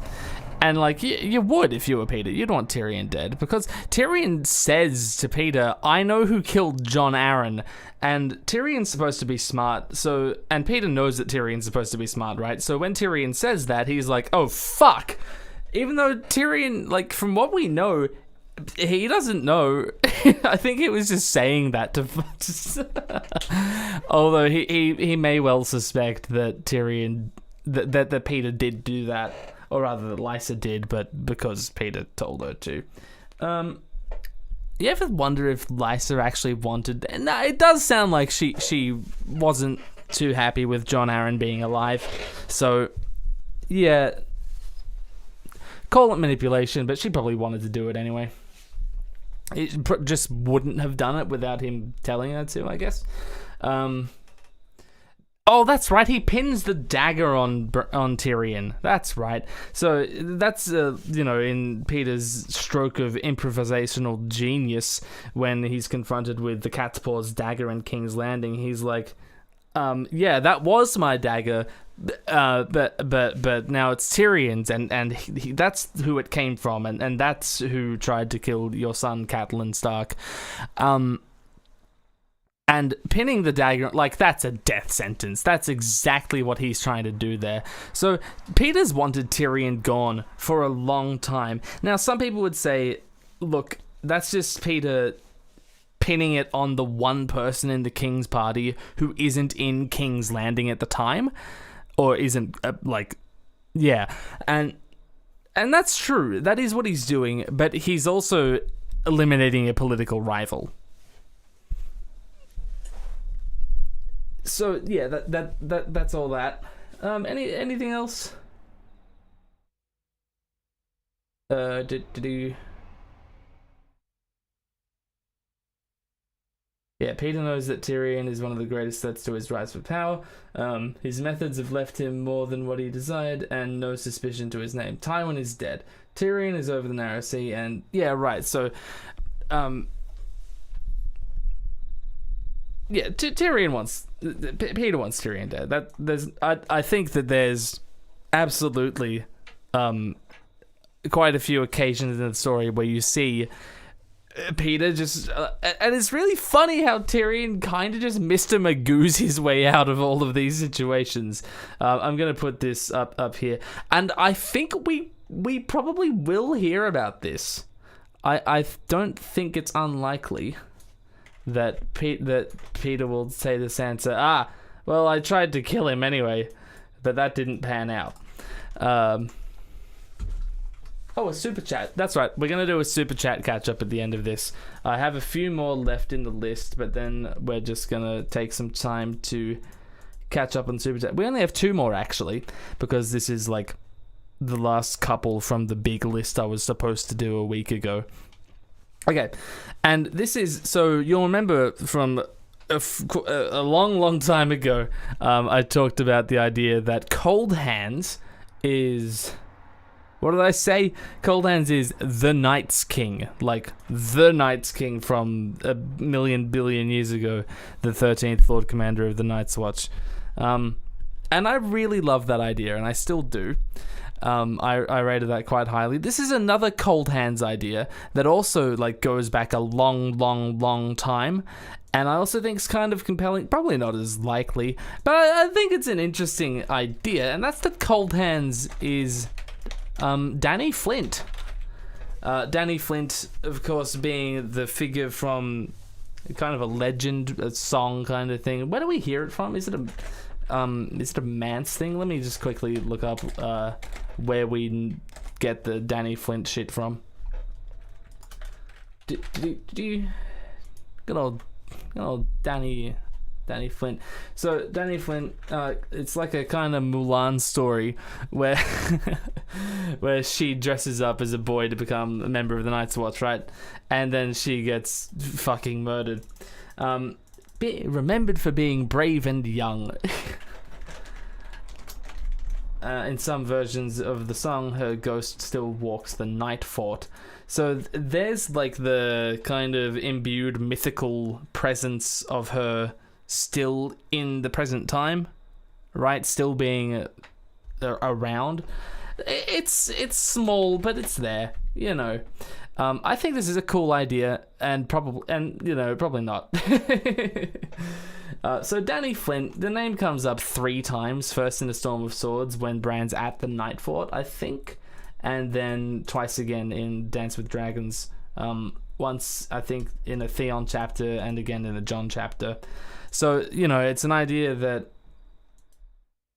And, like, you would if you were Peter. You'd want Tyrion dead. Because Tyrion says to Peter, I know who killed Jon Arryn. And Tyrion's supposed to be smart. So, and Peter knows that Tyrion's supposed to be smart, right? So when Tyrion says that, he's like, oh, fuck. Even though Tyrion, like, from what we know, he doesn't know. I think he was just saying that to... Although he may well suspect that Tyrion... That Peter did do that. Or rather, that Lysa did, but because Peter told her to. You ever wonder if Lysa actually wanted... No, it does sound like she wasn't too happy with Jon Arryn being alive. So, yeah. Call it manipulation, but she probably wanted to do it anyway. It just wouldn't have done it without him telling her to, I guess. Oh, that's right. He pins the dagger on Tyrion. That's right. So that's in Peter's stroke of improvisational genius when he's confronted with the cat's paws dagger in King's Landing. He's like, yeah, that was my dagger, but now it's Tyrion's, and that's who it came from, and that's who tried to kill your son, Catelyn Stark. And pinning the dagger, like, that's a death sentence. That's exactly what he's trying to do there. So, Peter's wanted Tyrion gone for a long time. Now, some people would say, look, that's just Peter pinning it on the one person in the King's party who isn't in King's Landing at the time. Or isn't, yeah. And that's true. That is what he's doing. But he's also eliminating a political rival. So yeah, that's all that. Anything else? Yeah, Peter knows that Tyrion is one of the greatest threats to his rise for power. His methods have left him more than what he desired, and no suspicion to his name. Tywin is dead. Tyrion is over the Narrow Sea, and yeah, right. So, yeah, Tyrion wants Peter wants Tyrion dead. I think that there's absolutely quite a few occasions in the story where you see Peter just and it's really funny how Tyrion kind of just Mr. Magoo's his way out of all of these situations. I'm gonna put this up here, and I think we probably will hear about this. I don't think it's unlikely that Peter will say to Sansa, well, I tried to kill him anyway, but that didn't pan out. Oh, a super chat. That's right. We're going to do a super chat catch up at the end of this. I have a few more left in the list, but then we're just going to take some time to catch up on super chat. We only have 2 more, actually, because this is like the last couple from the big list I was supposed to do a week ago. Okay. And this is, so you'll remember from a long time ago, I talked about the idea that Cold Hands is... What did I say? Cold Hands is the Night's King. Like, the Night's King from a million billion years ago. The 13th Lord Commander of the Night's Watch. And I really love that idea, and I still do. I rated that quite highly. This is another Cold Hands idea that also, like, goes back a long time. And I also think it's kind of compelling. Probably not as likely, but I think it's an interesting idea. And that's that Cold Hands is... Danny Flint. Danny Flint, of course, being the figure from kind of a legend, a song kind of thing. Where do we hear it from? Is it a Mance thing? Let me just quickly look up where we get the Danny Flint shit from. Do you... Good old Danny Flint. So Danny Flint, it's like a kind of Mulan story where where she dresses up as a boy to become a member of the Night's Watch, right? And then she gets fucking murdered. Be remembered for being brave and young. In some versions of the song, her ghost still walks the Night Fort. So there's like the kind of imbued mythical presence of her still in the present time, right? Still being around. It's small, but it's there, you know. I think this is a cool idea, and probably not. So Danny Flint, the name comes up 3 times. First in the Storm of Swords when Bran's at the Night Fort, I think, and then twice again in Dance with Dragons. Once I think in a Theon chapter, and again in a Jon chapter. So, you know, it's an idea that,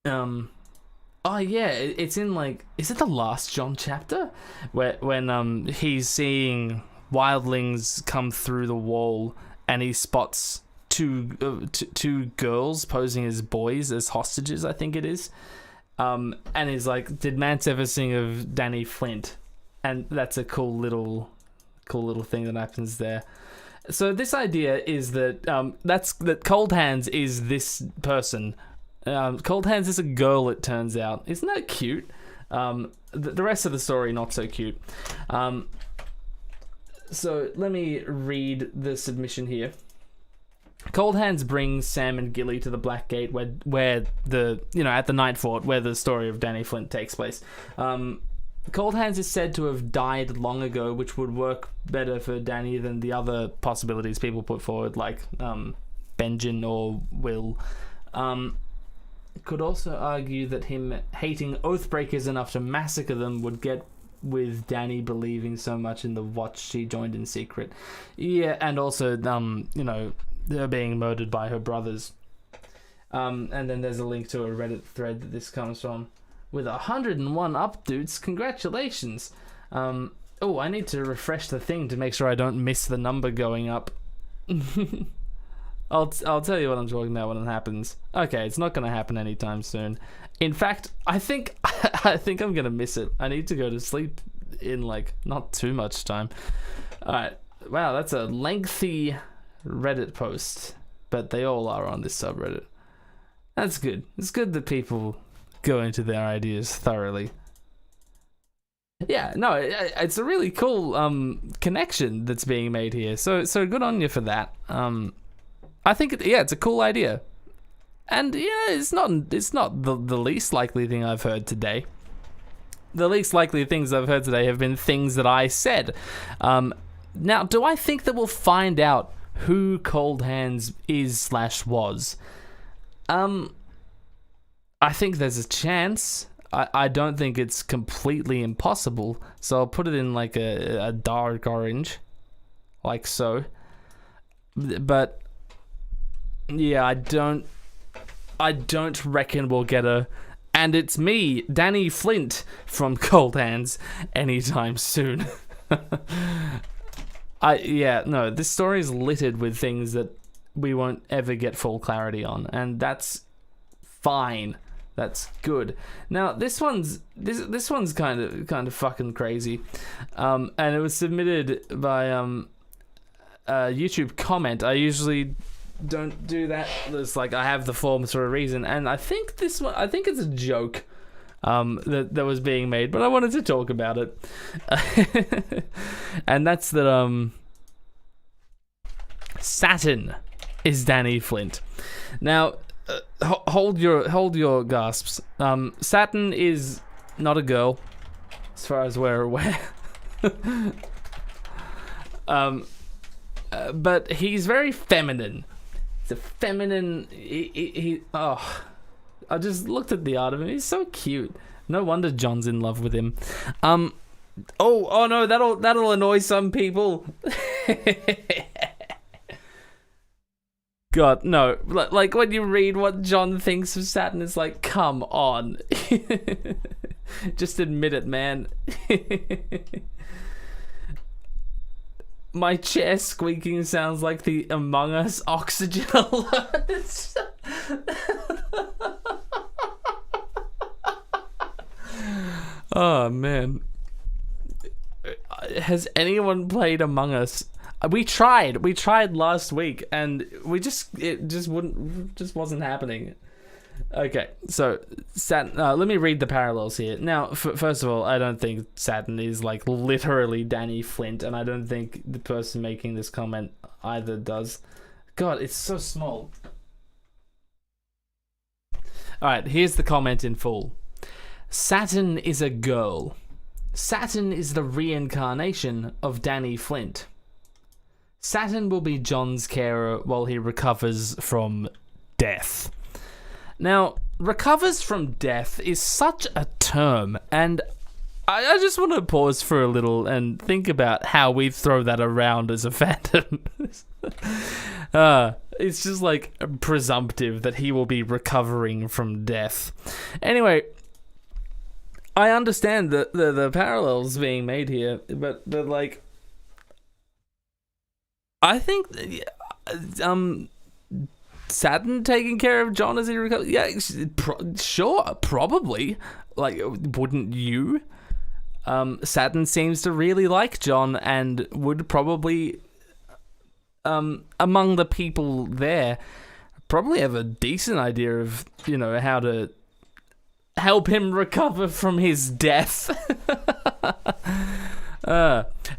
oh yeah, it's in like, is it the last Jon chapter? When he's seeing wildlings come through the wall and he spots two girls posing as boys, as hostages, I think it is. And he's like, did Mance ever sing of Danny Flint? And that's a cool little thing that happens there. So this idea is that that Cold Hands is this person. Cold Hands is a girl, it turns out. Isn't that cute? The rest of the story, not so cute. So let me read the submission here. Cold Hands brings Sam and Gilly to the Black Gate, where the at the Night Fort, where the story of Danny Flint takes place. Cold Hands is said to have died long ago, which would work better for Danny than the other possibilities people put forward, like Benjen or Will. Could also argue that him hating Oathbreakers enough to massacre them would get with Danny believing so much in the Watch she joined in secret. Yeah, and also, her being murdered by her brothers. And then there's a link to a Reddit thread that this comes from. With 101 up, dudes. Congratulations. Oh, I need to refresh the thing to make sure I don't miss the number going up. I'll tell you what I'm talking about when it happens. Okay, it's not going to happen anytime soon. In fact, I think I'm going to miss it. I need to go to sleep in, like, not too much time. Alright. Wow, that's a lengthy Reddit post, but they all are on this subreddit. That's good. It's good that people go into their ideas thoroughly. Yeah, no, it's a really cool connection that's being made here. So good on you for that. I think it's a cool idea, and it's not the least likely thing I've heard today. The least likely things I've heard today have been things that I said. Now, do I think that we'll find out who Cold Hands is/was? I think there's a chance. I don't think it's completely impossible, so I'll put it in like a dark orange, like so. But yeah, I don't reckon we'll get a "and it's me, Danny Flint from Cold Hands" anytime soon. This story is littered with things that we won't ever get full clarity on, and that's fine. That's good. Now this one's kind of fucking crazy, and it was submitted by a YouTube comment. I usually don't do that. It's like I have the forms for a reason, and I think this one, I think it's a joke that was being made, but I wanted to talk about it. And that's that Saturn is Danny Flint. Now, hold your gasps. Saturn is not a girl, as far as we're aware. But he's very feminine. He's a feminine. I just looked at the art of him. He's so cute. No wonder John's in love with him. Oh no, that'll annoy some people. God, no. Like when you read what John thinks of Saturn, it's like, come on. Just admit it, man. My chair squeaking sounds like the Among Us oxygen alert. Oh, man. Has anyone played Among Us? We tried last week, and it just wasn't happening. Okay, so Saturn. Let me read the parallels here. Now, first of all, I don't think Saturn is like literally Danny Flint, and I don't think the person making this comment either does. God, it's so small. All right, here's the comment in full. Saturn is a girl. Saturn is the reincarnation of Danny Flint. Saturn will be John's carer while he recovers from death. Now, recovers from death is such a term, and I just want to pause for a little and think about how we throw that around as a fandom. It's just like presumptive that he will be recovering from death. Anyway, I understand the parallels being made here, but like, I think Saturn taking care of John as he recovers. Yeah, sure, probably. Like, wouldn't you? Saturn seems to really like John and would probably, among the people there, probably have a decent idea of, how to help him recover from his death.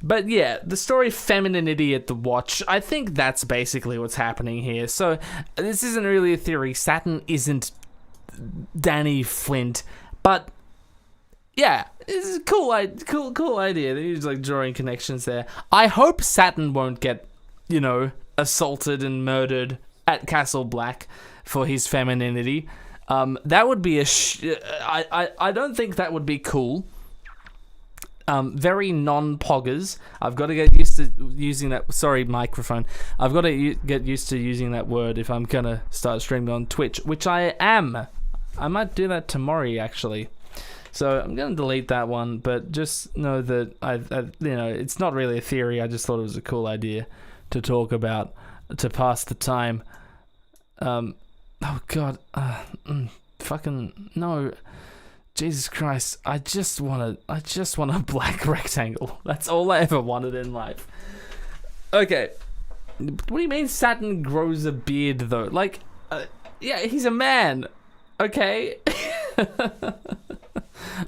But yeah, the story Femininity at the Watch, I think that's basically what's happening here. So this isn't really a theory. Saturn isn't Danny Flint, but yeah, it's a cool idea. He's like drawing connections there. I hope Saturn won't get, assaulted and murdered at Castle Black for his femininity. That would be I don't think that would be cool. Very non-poggers. I've got to get used to using that. Sorry, microphone. I've got to get used to using that word if I'm gonna start streaming on Twitch, which I am. I might do that tomorrow, actually. So I'm gonna delete that one, but just know that I it's not really a theory. I just thought it was a cool idea to talk about to pass the time. Oh God, fucking no. Jesus Christ, I just want a black rectangle. That's all I ever wanted in life. Okay. What do you mean Saturn grows a beard though? Like, yeah, he's a man. Okay.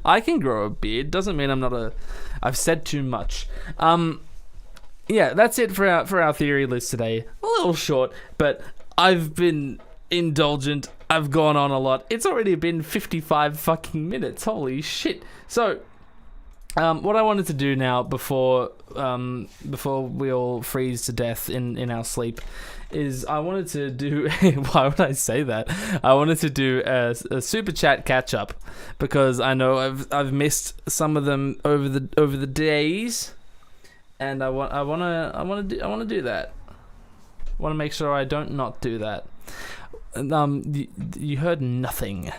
I can grow a beard. Doesn't mean I'm not a. I've said too much. Yeah, that's it for our theory list today. A little short, but I've been indulgent. I've gone on a lot. It's already been 55 fucking minutes. Holy shit. So, what I wanted to do now before we all freeze to death in our sleep is I wanted to do why would I say that? I wanted to do a super chat catch up because I know I've missed some of them over the days, and I want to do that. I want to make sure I don't not do that. You heard nothing.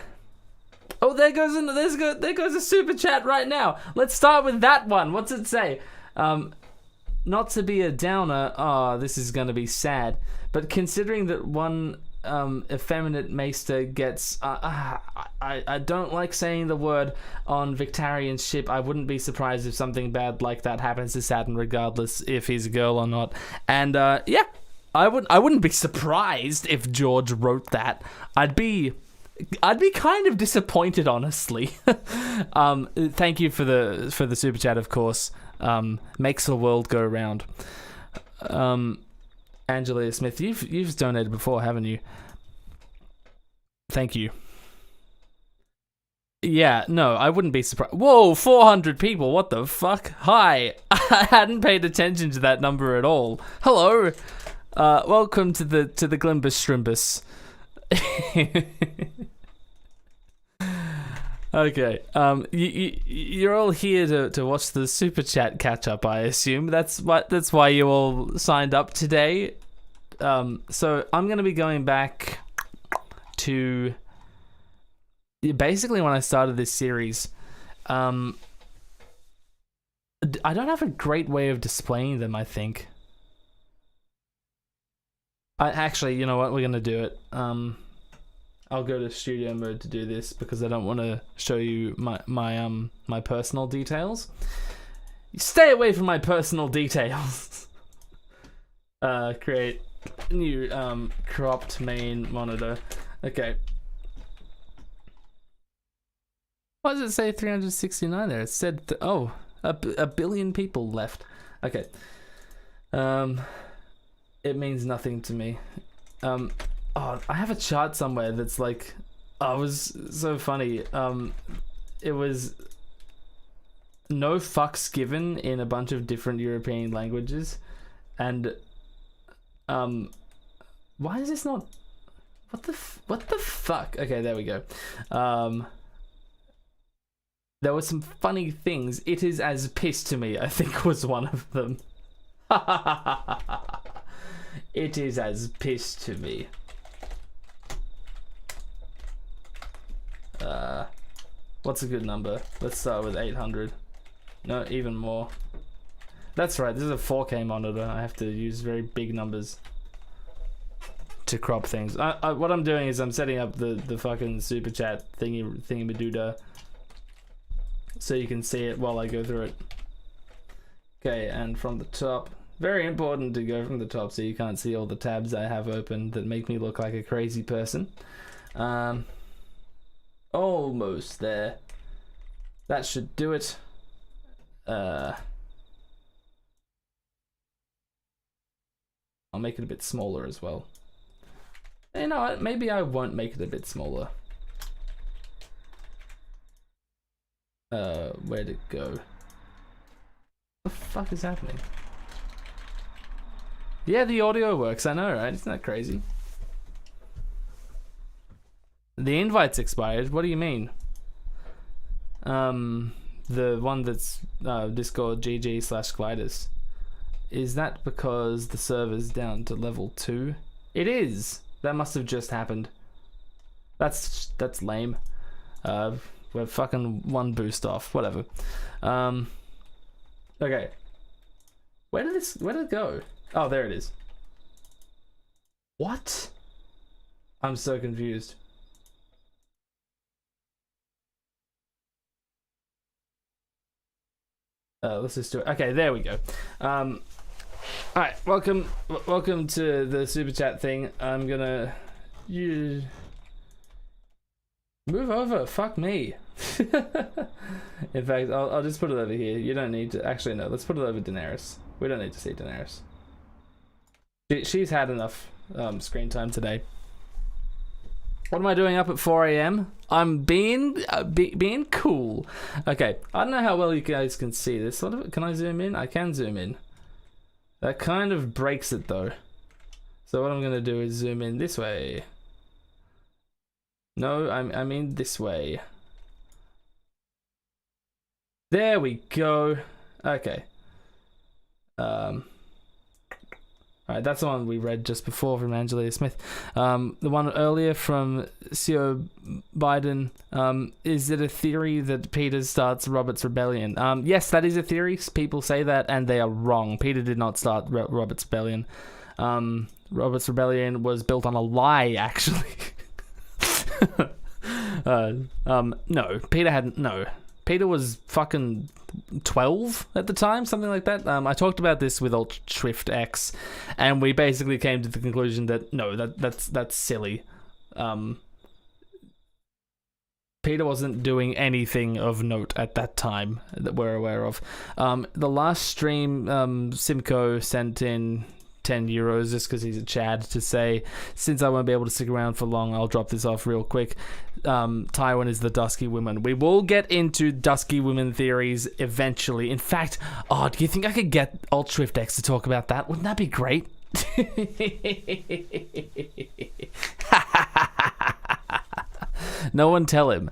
Oh, there goes a super chat right now. Let's start with that one. What's it say? Not to be a downer. Oh, this is gonna be sad. But considering that one effeminate maester gets, I don't like saying the word on Victarian's ship. I wouldn't be surprised if something bad like that happens to Saturn, regardless if he's a girl or not. And yeah, I wouldn't be surprised if George wrote that. I'd be kind of disappointed, honestly. Thank you for the super chat, of course. Makes the world go round. Angelia Smith, you've donated before, haven't you? Thank you. Yeah, no, I wouldn't be surprised. Whoa, 400 people, what the fuck? Hi, I hadn't paid attention to that number at all. Hello, welcome to the Glimbus Strimbus. Okay, you're all here to watch the super chat catch up, I assume. That's why you all signed up today. So I'm gonna be going back to basically when I started this series. I don't have a great way of displaying them, I think. Actually, you know what? We're gonna do it. I'll go to studio mode to do this because I don't want to show you my personal details. Stay away from my personal details. Create new cropped main monitor. Okay. Why does it say 369 there? It said a billion people left. Okay. It means nothing to me. Oh, I have a chart somewhere that's like, it was so funny. It was no fucks given in a bunch of different European languages, and why is this not? What the fuck? Okay, there we go. There were some funny things. It is as piss to me, I think, was one of them. It is as piss to me. What's a good number? Let's start with 800. No, even more. That's right, this is a 4K monitor. I have to use very big numbers to crop things. What I'm doing is I'm setting up the fucking super chat thingy-madoodah so you can see it while I go through it. Okay, and from the top, very important to go from the top so you can't see all the tabs I have open that make me look like a crazy person. Almost there. That should do it. I'll make it a bit smaller as well. You know what? Maybe I won't make it a bit smaller. Where'd it go? What the fuck is happening? Yeah, the audio works. I know, right? Isn't that crazy? The invite's expired. What do you mean? The one that's Discord GG/Glidus. Is that because the server's down to level 2? It is. That must have just happened. That's lame. We're fucking one boost off. Whatever. Okay. Where did it go? Oh, there it is. What? I'm so confused. Let's just do it. Okay, there we go. Alright, welcome to the super chat thing. I'm gonna move over. Fuck me. In fact, I'll just put it over here. You don't need to. Actually, no. Let's put it over Daenerys. We don't need to see Daenerys. She's had enough screen time today. What am I doing up at 4 a.m.? I'm being cool. Okay, I don't know how well you guys can see this. Can I zoom in? I can zoom in. That kind of breaks it though. So what I'm gonna do is zoom in this way. No, I mean this way. There we go. Okay. Alright, that's the one we read just before from Angelia Smith. The one earlier from CEO Biden, is it a theory that Peter starts Robert's Rebellion? Yes, that is a theory. People say that, and they are wrong. Peter did not start Robert's Rebellion. Robert's Rebellion was built on a lie, actually. No, Peter hadn't. No. Peter was fucking 12 at the time, something like that. I talked about this with Alt-Shift X, and we basically came to the conclusion that no, that's silly. Peter wasn't doing anything of note at that time that we're aware of. The last stream, Simcoe sent in 10 euros just because he's a Chad to say, since I won't be able to stick around for long, I'll drop this off real quick. Tywin is the Dusky Women. We will get into Dusky Women theories eventually. In fact, do you think I could get Alt-Shift X to talk about that? Wouldn't that be great? No one tell him.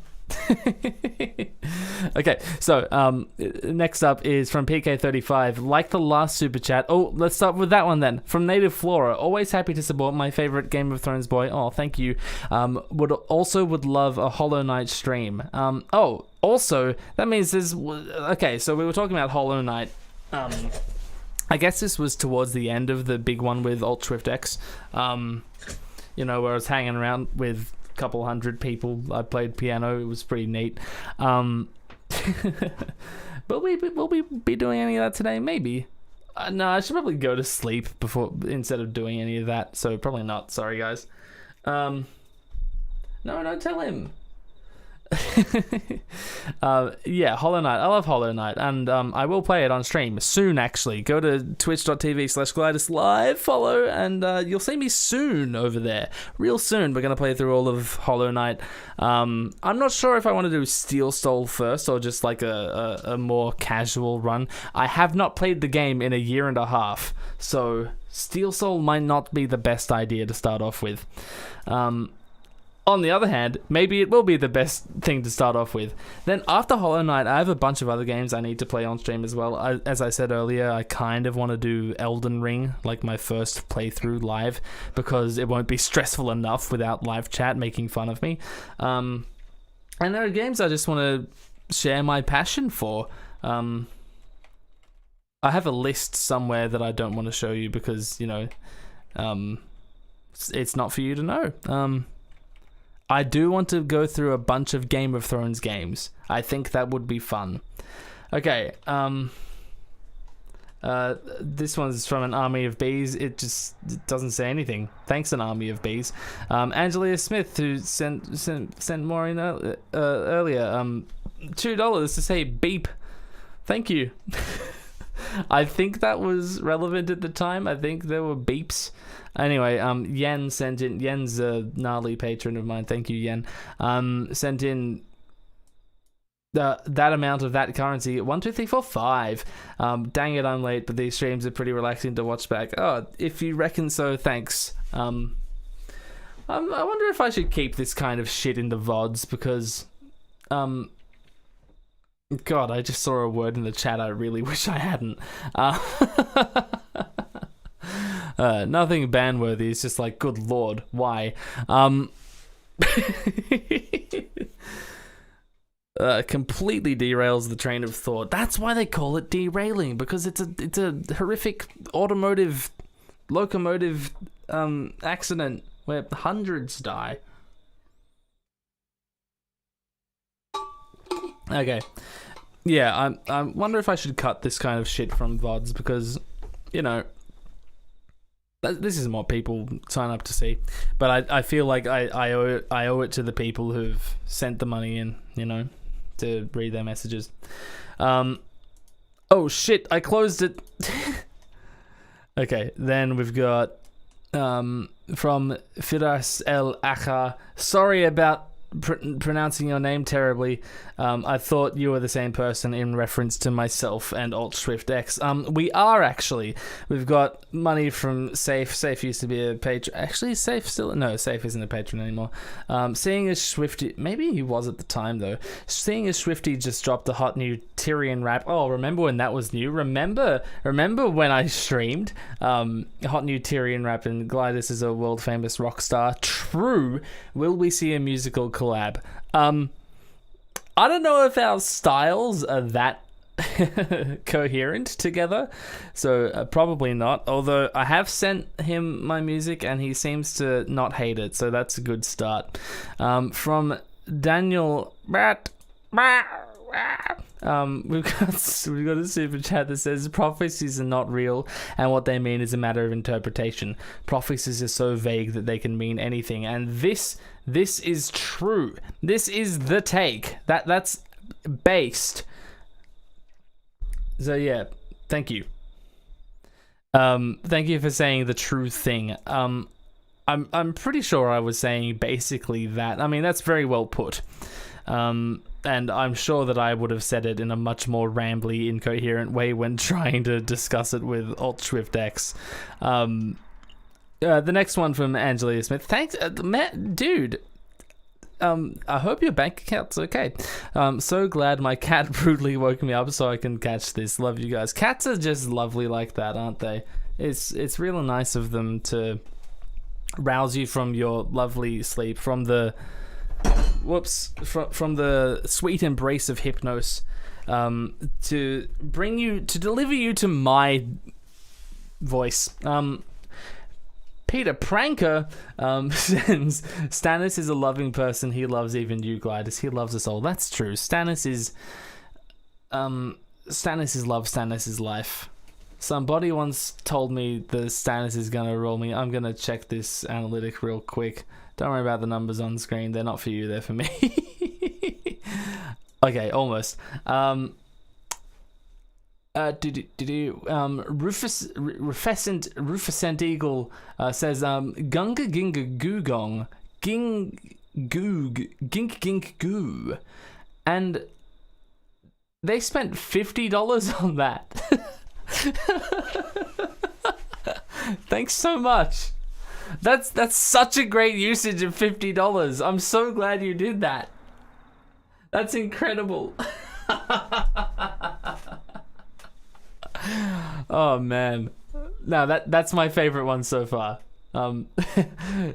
Okay, so next up is from PK35. Like the last super chat. Oh, let's start with that one then. From Native Flora. Always happy to support my favorite Game of Thrones boy. Oh, thank you. Would love a Hollow Knight stream. Also, that means there's... Okay, so we were talking about Hollow Knight. I guess this was towards the end of the big one with Alt-Shift X. You know, where I was hanging around with couple hundred people. I played piano. It was pretty neat. But will we be doing any of that today? Maybe. No, I should probably go to sleep instead of doing any of that. So probably not. Sorry, guys. No, don't tell him. Yeah, Hollow Knight. I love Hollow Knight, and I will play it on stream soon. Actually, go to twitch.tv/GlytusLive, follow, and you'll see me soon over there. Real soon, we're gonna play through all of Hollow Knight. I'm not sure if I want to do Steel Soul first or just like a more casual run. I have not played the game in a year and a half, so Steel Soul might not be the best idea to start off with. On the other hand, maybe it will be the best thing to start off with. Then after Hollow Knight, I have a bunch of other games I need to play on stream as well. As I said earlier, I kind of want to do Elden Ring, like my first playthrough live, because it won't be stressful enough without live chat making fun of me. And there are games I just want to share my passion for. I have a list somewhere that I don't want to show you because, you know, it's not for you to know. I do want to go through a bunch of Game of Thrones games. I think that would be fun. Okay, this one's from an army of bees. It doesn't say anything. Thanks, an army of bees. Angelia Smith, who sent more in earlier. $2 to say beep. Thank you. I think that was relevant at the time. I think there were beeps. Anyway, Yen sent in. Yen's a gnarly patron of mine. Thank you, Yen. Sent in that amount of that currency. 1, 2, 3, 4, 5. Dang it, I'm late, but these streams are pretty relaxing to watch back. Oh, if you reckon so, thanks. I wonder if I should keep this kind of shit in the VODs because, God, I just saw a word in the chat I really wish I hadn't. Nothing ban-worthy. It's just like, good lord, why? Completely derails the train of thought. That's why they call it derailing, because it's a horrific locomotive accident where hundreds die. Okay. Yeah, I wonder if I should cut this kind of shit from VODs because, you know, this is what people sign up to see. But I feel like I owe it to the people who've sent the money in, to read their messages. Oh shit, I closed it. Okay, then we've got from Firas El Acha. Sorry about pronouncing your name terribly. I thought you were the same person in reference to myself and AltSwiftX. We are actually. We've got money from Safe. Safe used to be a patron. Actually, Safe still... No, Safe isn't a patron anymore. Seeing as Swifty... Maybe he was at the time, though. Seeing as Swifty just dropped a hot new Tyrion rap. Oh, remember when that was new? Remember when I streamed hot new Tyrion rap and Glidus is a world-famous rock star? True. Will we see a musical collab? I don't know if our styles are that coherent together, so probably not. Although I have sent him my music and he seems to not hate it, so that's a good start. From Daniel Rat. We've got a super chat that says prophecies are not real and what they mean is a matter of interpretation. Prophecies are so vague that they can mean anything, and this is true. This is the take that's based. So yeah, thank you. Thank you for saying the true thing. I'm pretty sure I was saying basically that. I mean, that's very well put. And I'm sure that I would have said it in a much more rambly, incoherent way when trying to discuss it with AltSwiftX. The next one from Angelia Smith. Thanks, dude. I hope your bank account's okay. So glad my cat brutally woke me up so I can catch this. Love you guys. Cats are just lovely like that, aren't they? It's really nice of them to rouse you from your lovely sleep, from the from the sweet embrace of hypnos, to deliver you to my voice. Peter Pranker sends, Stannis is a loving person. He loves even you, Glidus. He loves us all. That's true. Stannis is love. Stannis is life. Somebody once told me the Stannis is gonna roll me. I'm gonna check this analytic real quick. Don't worry about the numbers on screen. They're not for you. They're for me. Okay, almost. Rufescent Eagle says Gunga Ginga Googong Ging Goog Gink Gink Goo, and they spent $50 on that. Thanks so much. That's such a great usage of $50. I'm so glad you did that. That's incredible. Oh man, no, that's my favorite one so far.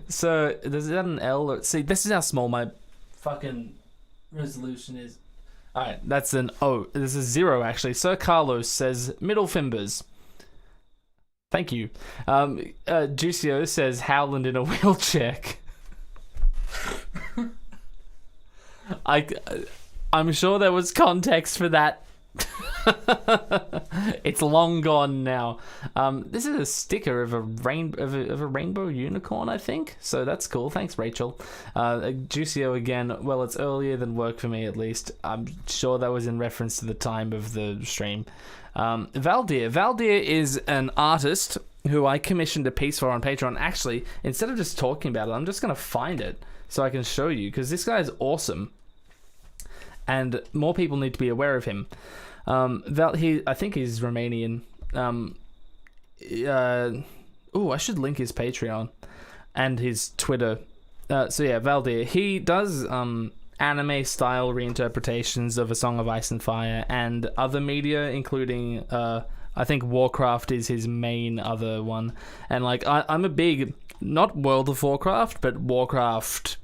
So is that an L? Or, see, this is how small my fucking resolution is. All right, that's an O. This is 0 actually. Sir Carlos says middle fingers. Thank you. Juicio says Howland in a wheelchair. I'm sure there was context for that. It's long gone now. This is a sticker of a rainbow unicorn, I think. So that's cool. Thanks, Rachel. Juicio again. Well, it's earlier than work for me, at least. I'm sure that was in reference to the time of the stream. Valdir is an artist who I commissioned a piece for on Patreon. Actually, instead of just talking about it, I'm just gonna find it so I can show you, because this guy is awesome, and more people need to be aware of him. I think he's Romanian. I should link his Patreon and his Twitter. So yeah, Valdir. He does anime style reinterpretations of A Song of Ice and Fire and other media, including I think Warcraft is his main other one. And like I'm a big, not World of Warcraft, but Warcraft,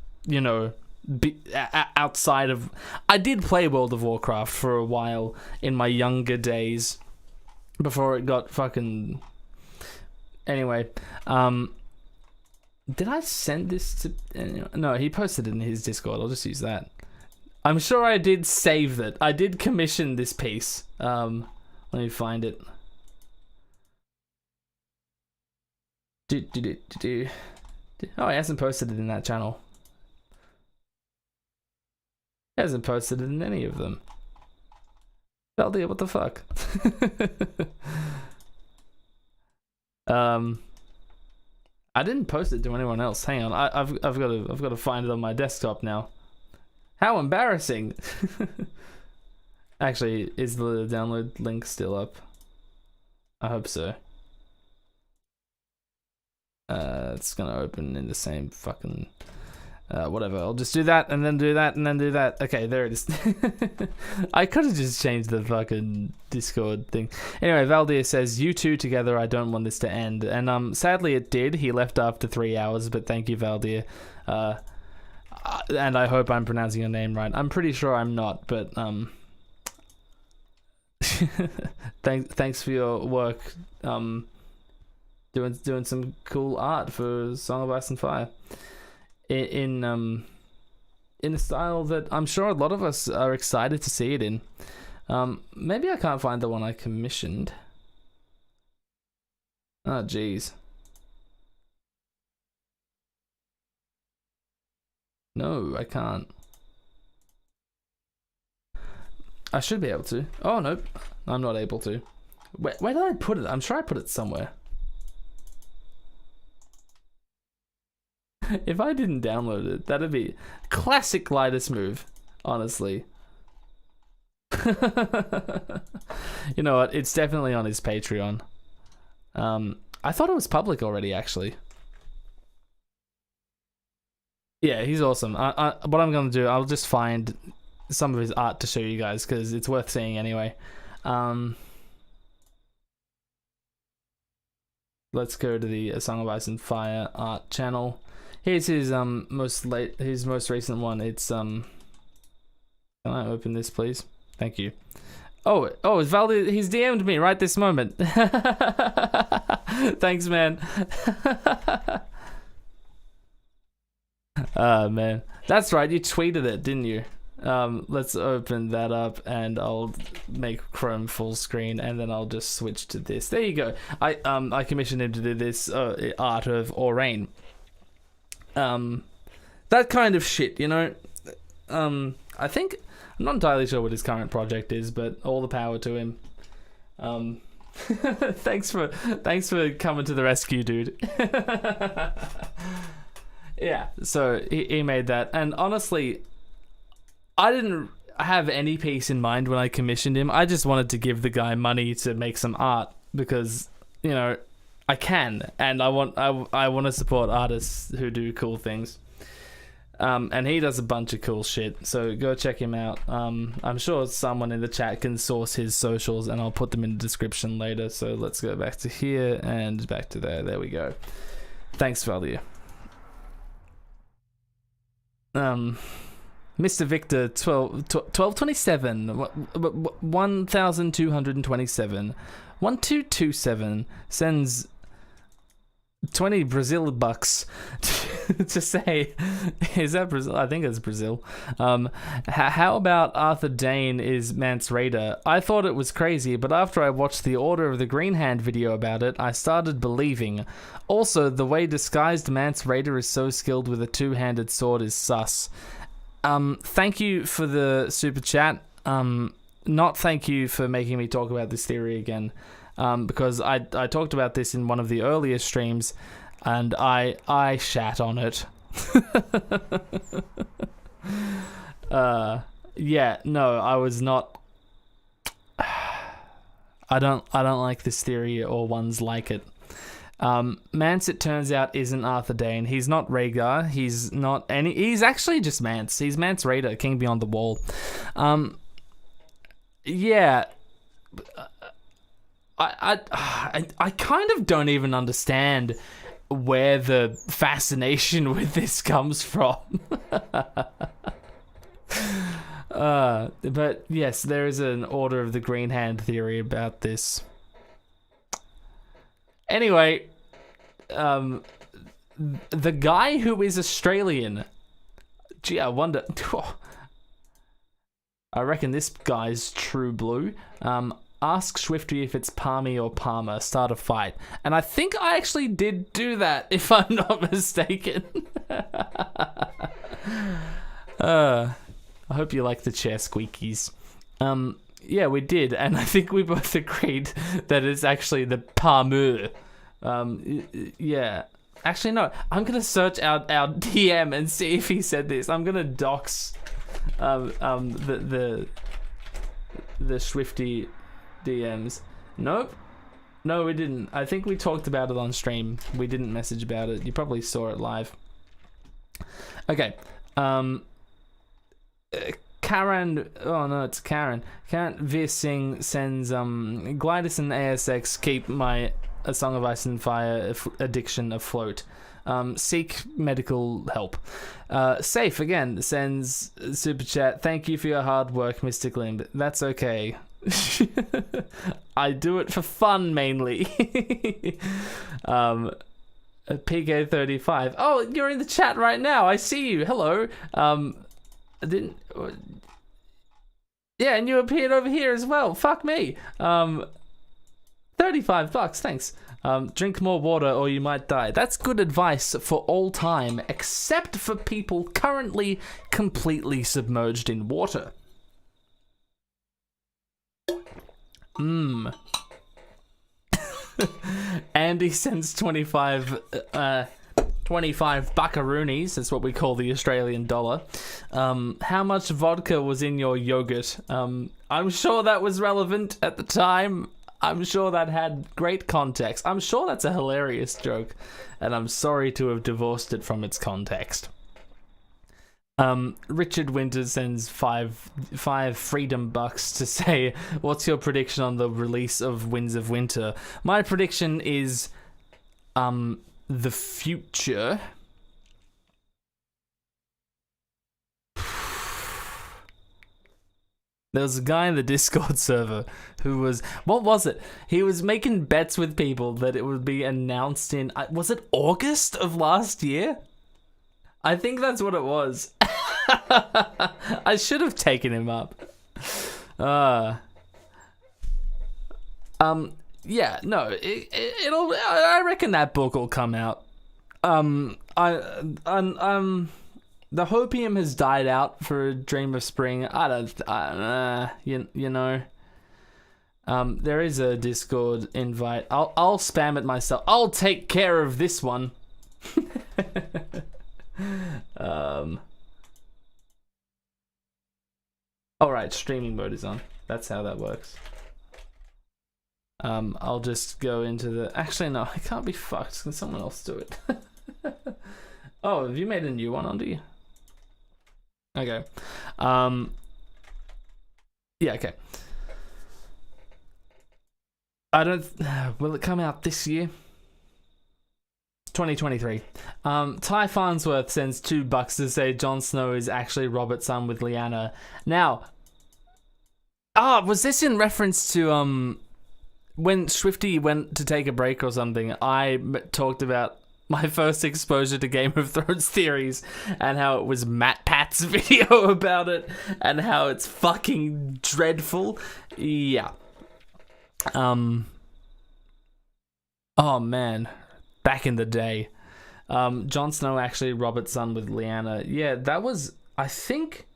outside of... I did play World of Warcraft for a while in my younger days before it got fucking... Anyway, did I send this to... No, he posted it in his Discord. I'll just use that. I'm sure I did save it. I did commission this piece. Let me find it. Oh, he hasn't posted it in that channel. He hasn't posted it in any of them. Valdir, what the fuck? I didn't post it to anyone else. Hang on, I've got to find it on my desktop now. How embarrassing! Actually, is the download link still up? I hope so. It's gonna open in the same fucking whatever. I'll just do that and then do that and then do that. Okay, there it is. I could have just changed the fucking Discord thing. Anyway, Valdir says, "You two together, I don't want this to end." And sadly it did. He left after 3 hours, but thank you, Valdir. And I hope I'm pronouncing your name right. I'm pretty sure I'm not, but thanks for your work. Doing some cool art for Song of Ice and Fire in a style that I'm sure a lot of us are excited to see it in. Maybe I can't find the one I commissioned. Oh jeez. No, I can't. I should be able to. Oh nope, I'm not able to. Where did I put it? I'm sure I put it somewhere. If I didn't download it, that'd be classic Lidus move, honestly. You know what? It's definitely on his Patreon. I thought it was public already, actually. Yeah, he's awesome. What I'm gonna do, I'll just find some of his art to show you guys because it's worth seeing anyway. Let's go to the A Song of Ice and Fire art channel. Here's his most recent one. It's can I open this, please? Thank you. Oh, it's Valdir. He's DM'd me right this moment. Thanks, man. Man, that's right. You tweeted it, didn't you? Let's open that up, and I'll make Chrome full screen, and then I'll just switch to this. There you go. I commissioned him to do this art of Aurane. That kind of shit, you know. I think I'm not entirely sure what his current project is, but all the power to him. Thanks for coming to the rescue, dude. Yeah, so he made that, and honestly, I didn't have any peace in mind when I commissioned him. I just wanted to give the guy money to make some art because, you know, I can, and I want to support artists who do cool things. And he does a bunch of cool shit, so go check him out. I'm sure someone in the chat can source his socials, and I'll put them in the description later. So let's go back to here and back to there. There we go. Thanks, Valdir. Mr. Victor 1227 1227 1227 sends 20 Brazil bucks to say, is that Brazil? I think it's Brazil. How about Arthur Dane is Mance Rayder? I thought it was crazy, but after I watched the Order of the Green Hand video about it, I started believing. Also, the way disguised Mance Rayder is so skilled with a two-handed sword is sus. Thank you for the super chat. Not thank you for making me talk about this theory again. Because I talked about this in one of the earlier streams, and I shat on it. Yeah, no, I was not. I don't like this theory or ones like it. Mance, it turns out, isn't Arthur Dane. He's not Rhaegar. He's not any. He's actually just Mance. He's Mance Rayder, King Beyond the Wall. Yeah. I kind of don't even understand where the fascination with this comes from. But yes, there is an Order of the Green Hand theory about this. Anyway, the guy who is Australian, gee, I wonder. I reckon this guy's true blue. ask Swifty if it's Palmy or Palmer, start a fight. And I think I actually did do that, if I'm not mistaken. I hope you like the chair squeakies. Yeah, we did, and I think we both agreed that it's actually the Palmer. Yeah. Actually, no. I'm gonna search our DM and see if he said this. I'm gonna dox the Swifty DMs. Nope. No, we didn't. I think we talked about it on stream. We didn't message about it. You probably saw it live. Okay. Karen, oh no, it's Karen. Karen Vising sends Glidus and ASX keep my A Song of Ice and Fire addiction afloat. Seek medical help. Safe again sends super chat. Thank you for your hard work, Mystic Limb. That's okay. I do it for fun mainly. PK35. Oh, you're in the chat right now. I see you. Hello. Yeah, and you appeared over here as well. Fuck me. $35. Thanks. Drink more water or you might die. That's good advice for all time, except for people currently completely submerged in water. Andy sends 25 buckaroonies. That's what we call the Australian dollar. How much vodka was in your yogurt? I'm sure that was relevant at the time. I'm sure that had great context. I'm sure that's a hilarious joke, and I'm sorry to have divorced it from its context. Richard Winters sends five freedom bucks to say, what's your prediction on the release of Winds of Winter? My prediction is the future. There was a guy in the Discord server who was, what was it? He was making bets with people that it would be announced in, was it August of last year? I think that's what it was. I should have taken him up. Yeah, no, it'll. I reckon that book will come out. The hopium has died out for A Dream of Spring. You know. There is a Discord invite. I'll spam it myself. I'll take care of this one. Alright, streaming mode is on. That's how that works. I'll just go into the... Actually, no, I can't be fucked. Can someone else do it? Oh, have you made a new one, Andy? You? Okay. Yeah, okay. I don't... Will it come out this year? 2023. Ty Farnsworth sends $2 to say Jon Snow is actually Robert's son with Lyanna. Now, was this in reference to when Swifty went to take a break or something? I talked about my first exposure to Game of Thrones theories and how it was Matt Pat's video about it and how it's fucking dreadful. Yeah. Oh man. Back in the day. Jon Snow actually Robert's son with Lyanna. Yeah, that was, I think,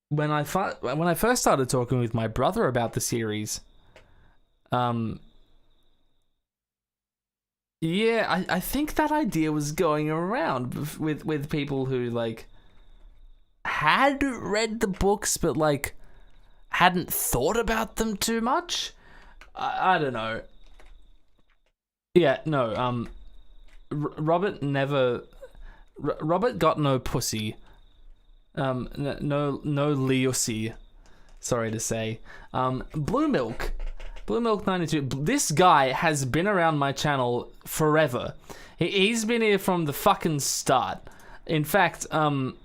when I first started talking with my brother about the series. Yeah, I think that idea was going around with people who like had read the books but like hadn't thought about them too much. I don't know. Yeah, no, Robert got no pussy. No Leosi, sorry to say. Blue Milk 92. This guy has been around my channel forever. He's been here from the fucking start. In fact, one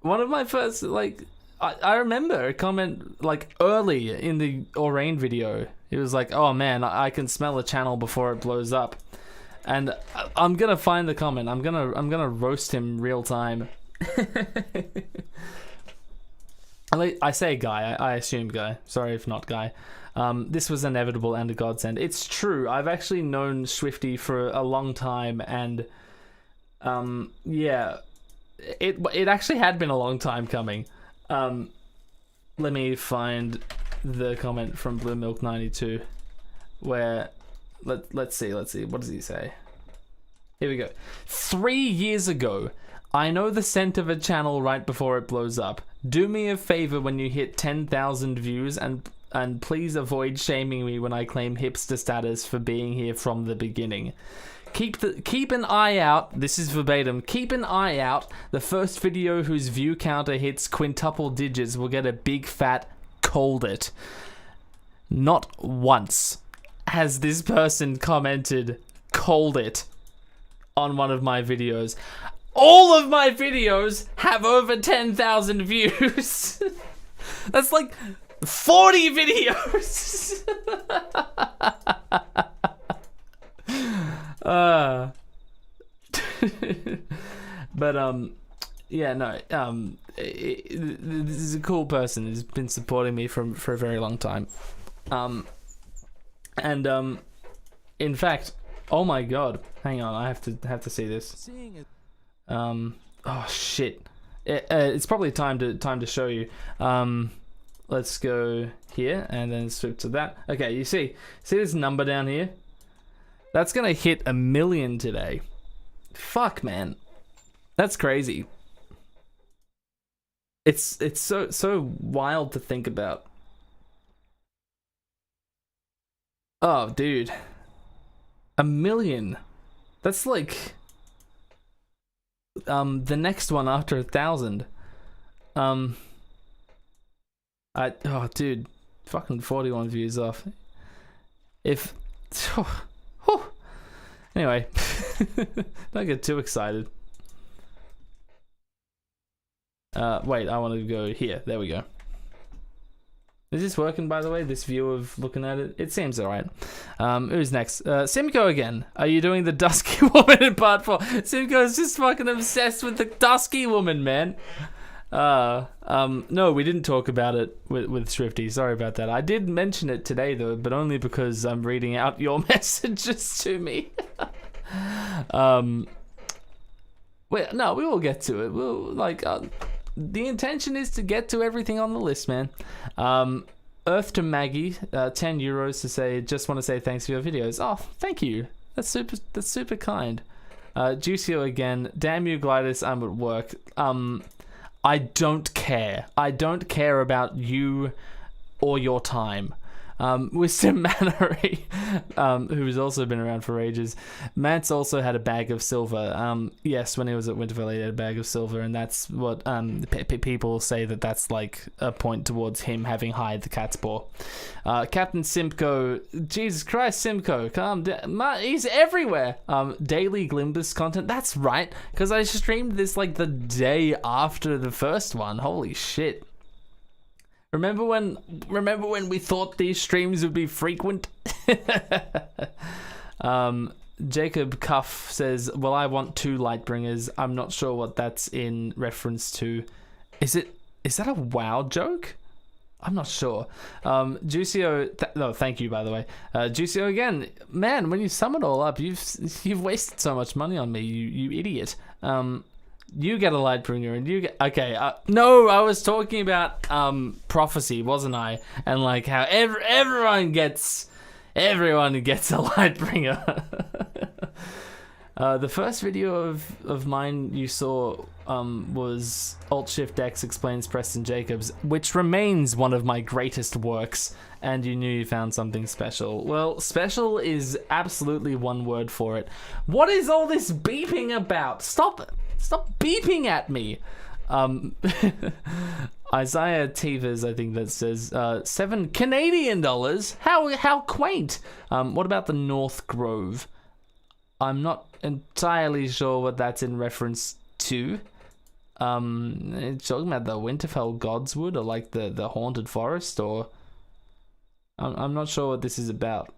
of my first, like, I remember a comment like early in the Aurane video. It was like, oh man, I can smell a channel before it blows up. And I'm gonna find the comment. I'm gonna roast him real time. I say guy, I assume guy. Sorry if not guy. This was inevitable and a godsend. It's true. I've actually known Swifty for a long time, and yeah, it actually had been a long time coming. Let me find the comment from Blue Milk 92 where let's see. What does he say? Here we go. 3 years ago, I know the scent of a channel right before it blows up. Do me a favor when you hit 10,000 views and please avoid shaming me when I claim hipster status for being here from the beginning. Keep an eye out. This is verbatim. Keep an eye out. The first video whose view counter hits quintuple digits will get a big fat cold it. Not once has this person commented cold it on one of my videos. All of my videos have over 10,000 views. That's like 40 videos. But yeah, no, this is a cool person who's been supporting me for a very long time. In fact, oh my god, hang on, I have to see this. Oh shit, it's probably time to show you. Let's go here and then switch to that. Okay, you see this number down here? That's gonna hit 1 million today. Fuck, man, that's crazy. It's so wild to think about. Oh, dude, 1 million. That's like the next one after 1,000. Oh, dude, fucking 41 views off. If anyway, don't get too excited. Wait, I want to go here. There we go. Is this working, by the way? This view of looking at it? It seems alright. Who's next? Simcoe again. Are you doing the Dusky Woman in part 4? Simcoe's just fucking obsessed with the Dusky Woman, man. No, we didn't talk about it with Swifty. Sorry about that. I did mention it today, though, but only because I'm reading out your messages to me. Wait, no, we will get to it. We'll, like, the intention is to get to everything on the list, man. Earth to Maggie, 10 euros to say, just want to say thanks for your videos. Oh, thank you. That's super kind. Juicio again, damn you, Glidus, I'm at work. I don't care. I don't care about you or your time. Wisdom Mannery, who has also been around for ages. Mance also had a bag of silver. Yes, when he was at Winterfell, he had a bag of silver, and that's what people say that's like a point towards him having hired the cat's paw. Captain Simcoe, Jesus Christ, Simcoe, calm down. He's everywhere. Daily Glimbus content. That's right, because I streamed this like the day after the first one. Holy shit. Remember when we thought these streams would be frequent? Jacob Cuff says, well, I want 2 Lightbringers. I'm not sure what that's in reference to. Is that a WoW joke? I'm not sure. Juicio, no, thank you, by the way. Juicio again, man, when you sum it all up, you've wasted so much money on me, you idiot. You get a Lightbringer, and you get... Okay, no, I was talking about prophecy, wasn't I? And like how everyone gets a Lightbringer. The first video of mine you saw was Alt-Shift-X explains Preston Jacobs, which remains one of my greatest works, and you knew you found something special. Well, special is absolutely one word for it. What is all this beeping about? Stop beeping at me. Isaiah Tevers, I think that says $7 Canadian. How quaint. What about the North Grove? I'm not entirely sure what that's in reference to. It's talking about the Winterfell Godswood, or like the haunted forest, or I'm not sure what this is about.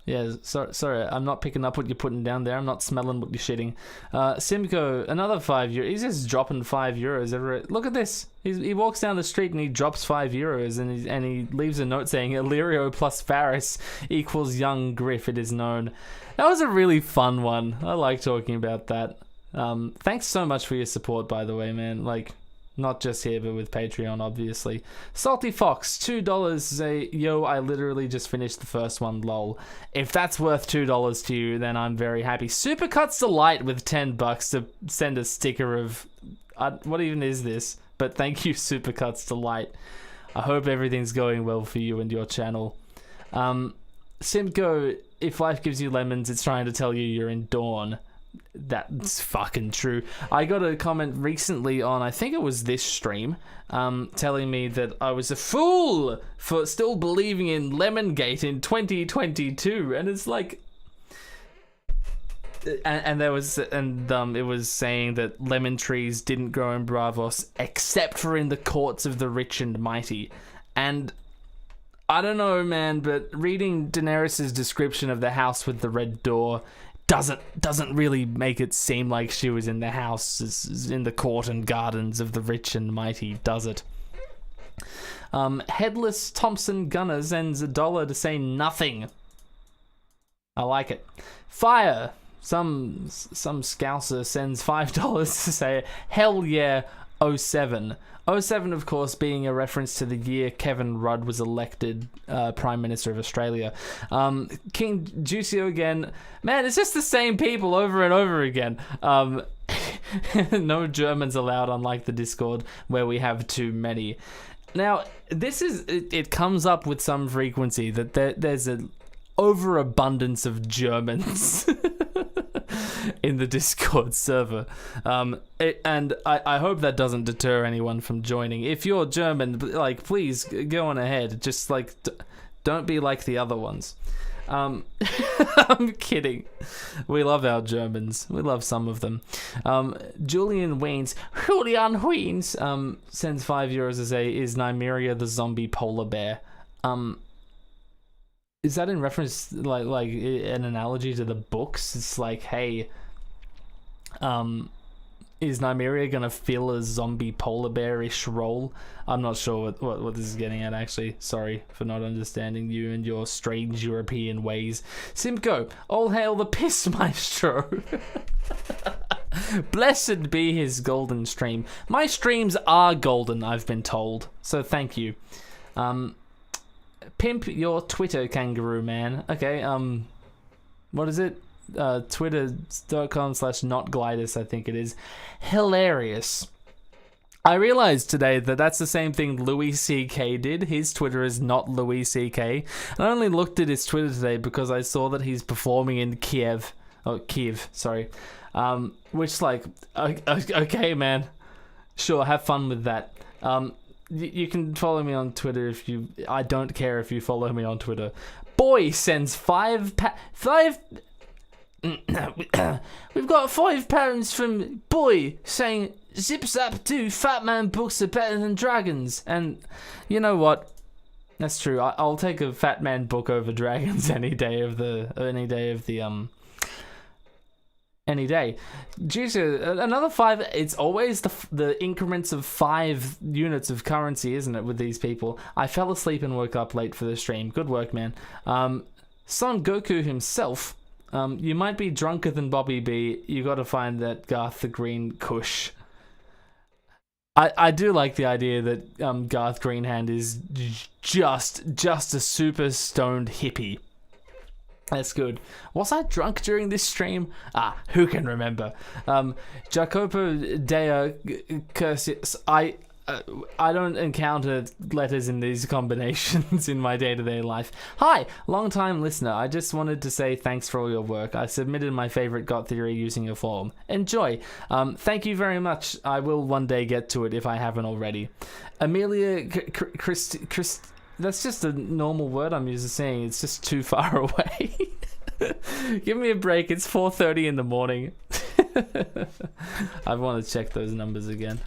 Yeah, sorry, I'm not picking up what you're putting down there. I'm not smelling what you're shitting. Simcoe, another €5. He's just dropping €5 every. Look at this. He walks down the street and he drops €5, and he leaves a note saying Illyrio plus Varys equals young Griff. It is known. That was a really fun one. I like talking about that. Thanks so much for your support, by the way, man. Like, not just here, but with Patreon, obviously. Salty Fox, $2. Say, yo, I literally just finished the first one, lol. If that's worth $2 to you, then I'm very happy. Supercuts Delight with $10 to send a sticker of... what even is this? But thank you, Supercuts Delight. I hope everything's going well for you and your channel. Simcoe, if life gives you lemons, it's trying to tell you you're in Dawn. That's fucking true. I got a comment recently on, I think it was this stream, telling me that I was a fool for still believing in Lemongate in 2022, and it's like, and it was saying that lemon trees didn't grow in Braavos except for in the courts of the rich and mighty, and I don't know, man, but reading Daenerys' description of the house with the red door doesn't really make it seem like she was in the house, in the court and gardens of the rich and mighty, does it? Headless Thompson Gunner sends $1 to say nothing. I like it. Fire. Some scouser sends $5 to say hell yeah 07. 07, of course, being a reference to the year Kevin Rudd was elected Prime Minister of Australia. King Juicio again. Man, it's just the same people over and over again. No Germans allowed, unlike the Discord, where we have too many. Now, this is... It comes up with some frequency that there's an overabundance of Germans in the Discord server, and I hope that doesn't deter anyone from joining. If you're German, like, please go on ahead. Just like, don't be like the other ones. I'm kidding. We love our Germans. We love some of them. Julian Weens sends €5 to say, is Nymeria the zombie polar bear? Is that in reference, like an analogy to the books? It's like, hey, is Nymeria gonna fill a zombie polar bear-ish role? I'm not sure what this is getting at, actually. Sorry for not understanding you and your strange European ways. Simcoe, all hail the piss maestro. Blessed be his golden stream. My streams are golden, I've been told, so thank you. Pimp your Twitter, kangaroo man. Okay, what is it? Twitter.com/notglidus, I think it is. Hilarious. I realized today that that's the same thing Louis C.K. did. His Twitter is not Louis C.K. I only looked at his Twitter today because I saw that he's performing in Kiev. Oh, Kiev, sorry. Which, like, okay, man. Sure, have fun with that. You can follow me on Twitter if you... I don't care if you follow me on Twitter. Boy sends five... We've got £5 from Boy saying, zip zap do, Fat Man books are better than dragons. And you know what? That's true. I'll take a Fat Man book over dragons any day. Any day. Another 5. It's always the increments of 5 units of currency, isn't it, with these people? I fell asleep and woke up late for the stream. Good work, man. Son Goku himself. You might be drunker than Bobby B. You got to find that Garth the Green Kush. I do like the idea that Garth Greenhand is just a super stoned hippie. That's good. Was I drunk during this stream? Who can remember? Jacopo Dea Cursius. I don't encounter letters in these combinations in my day-to-day life. Hi, long-time listener. I just wanted to say thanks for all your work. I submitted my favorite GOT theory using a form. Enjoy. Thank you very much. I will one day get to it if I haven't already. Amelia Christ. That's just a normal word I'm used to saying. It's just too far away. Give me a break. It's 4:30 in the morning. I want to check those numbers again.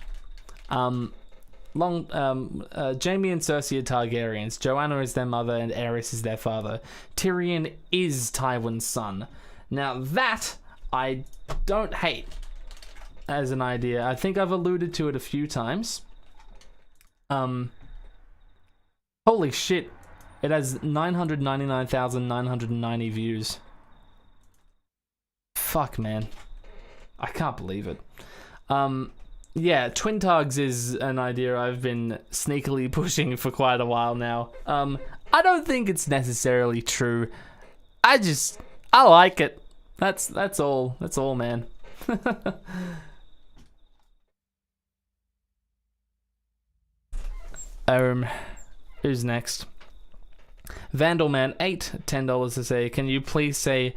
Jaime and Cersei are Targaryens. Joanna is their mother and Aerys is their father. Tyrion is Tywin's son. Now that I don't hate as an idea. I think I've alluded to it a few times. Holy shit. It has 999,990 views. Fuck, man. I can't believe it. Yeah, Twin Targs is an idea I've been sneakily pushing for quite a while now. I don't think it's necessarily true. I like it. That's all. That's all, man. Who's next? Vandalman 8, $10 to say, can you please say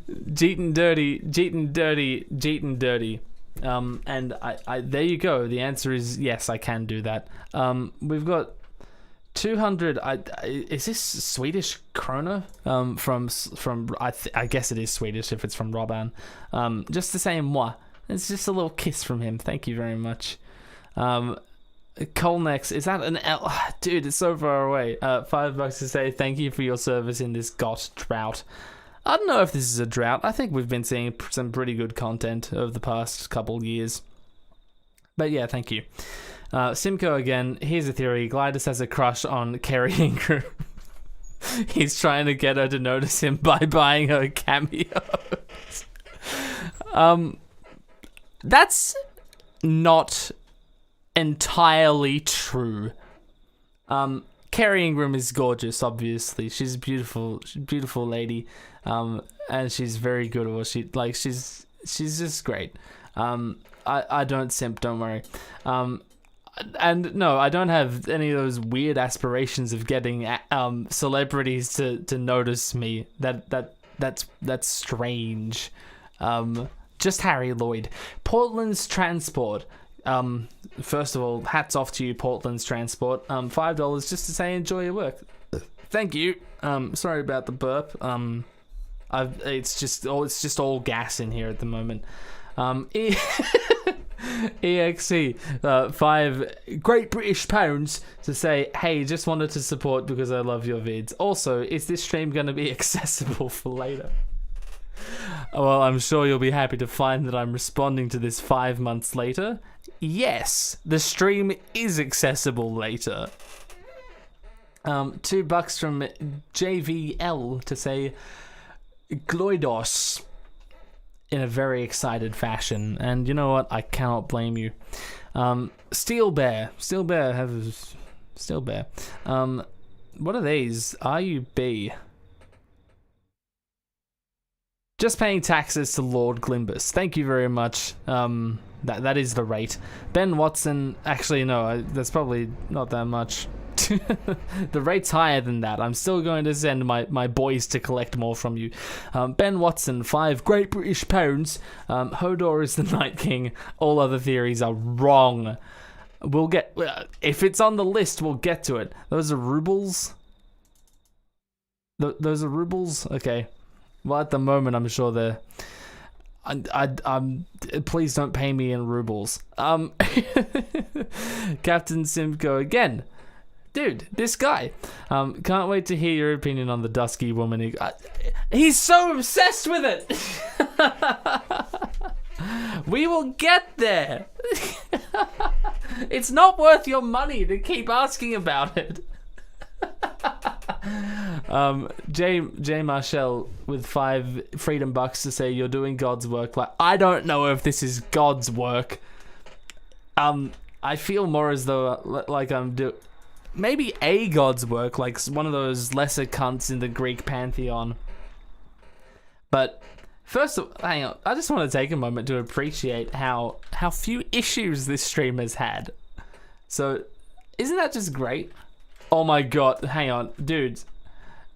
Jeetin dirty, Jeetin dirty, Jeetin dirty. And I there you go. The answer is yes, I can do that. We've got 200. Is this Swedish krona? From I guess it is Swedish if it's from Robban. Just to say moi. It's just a little kiss from him. Thank you very much. Colnex, is that an L? Dude, it's so far away. $5 to say thank you for your service in this GOT drought. I don't know if this is a drought. I think we've been seeing some pretty good content over the past couple years. But yeah, thank you. Simcoe again. Here's a theory. Glidus has a crush on Kerry Ingram. He's trying to get her to notice him by buying her cameos. That's not entirely true. Kerry Ingram is gorgeous, obviously. She's a beautiful lady. And she's very good at what she's just great. I don't simp, don't worry. And no, I don't have any of those weird aspirations of getting celebrities to notice me. That's strange. Just Harry Lloyd. Portland's Transport. First of all, hats off to you, Portland's Transport. $5 just to say enjoy your work. Thank you. Sorry about the burp. It's just all gas in here at the moment. EXE, 5 Great British pounds to say, hey, just wanted to support because I love your vids. Also, is this stream going to be accessible for later? Well, I'm sure you'll be happy to find that I'm responding to this 5 months later. Yes, the stream is accessible later. $2 from JVL to say Gloidos in a very excited fashion, and you know what? I cannot blame you. Steel Bear. What are these? RUB. Just paying taxes to Lord Glimbus. Thank you very much. That is the rate. Ben Watson. Actually, no, that's probably not that much. The rate's higher than that. I'm still going to send my boys to collect more from you. Ben Watson, 5 Great British pounds. Hodor is the Night King. All other theories are wrong. We'll get... If it's on the list, we'll get to it. Those are rubles? Those are rubles? Okay. Well, at the moment, I'm sure they're... please don't pay me in rubles. Captain Simcoe again. Dude, this guy. Can't wait to hear your opinion on the Dusky Woman. He's so obsessed with it. We will get there. It's not worth your money to keep asking about it. J Marshall with 5 freedom bucks to say you're doing God's work. Like, I don't know if this is God's work. I feel more as though like I'm maybe a God's work, like one of those lesser cunts in the Greek pantheon. But first of all, hang on, I just want to take a moment to appreciate how few issues this stream has had. So, isn't that just great? Oh my god, hang on, dudes.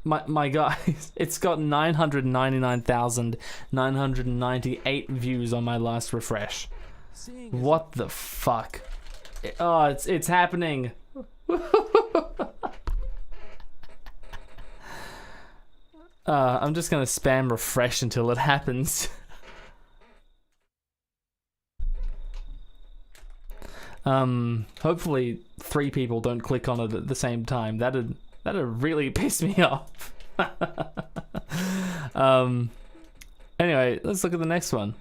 My guys, it's got 999,998 views on my last refresh. What the fuck? Oh, it's happening. I'm just gonna spam refresh until it happens. Hopefully 3 people don't click on it at the same time. That'd really piss me off. Anyway, let's look at the next one.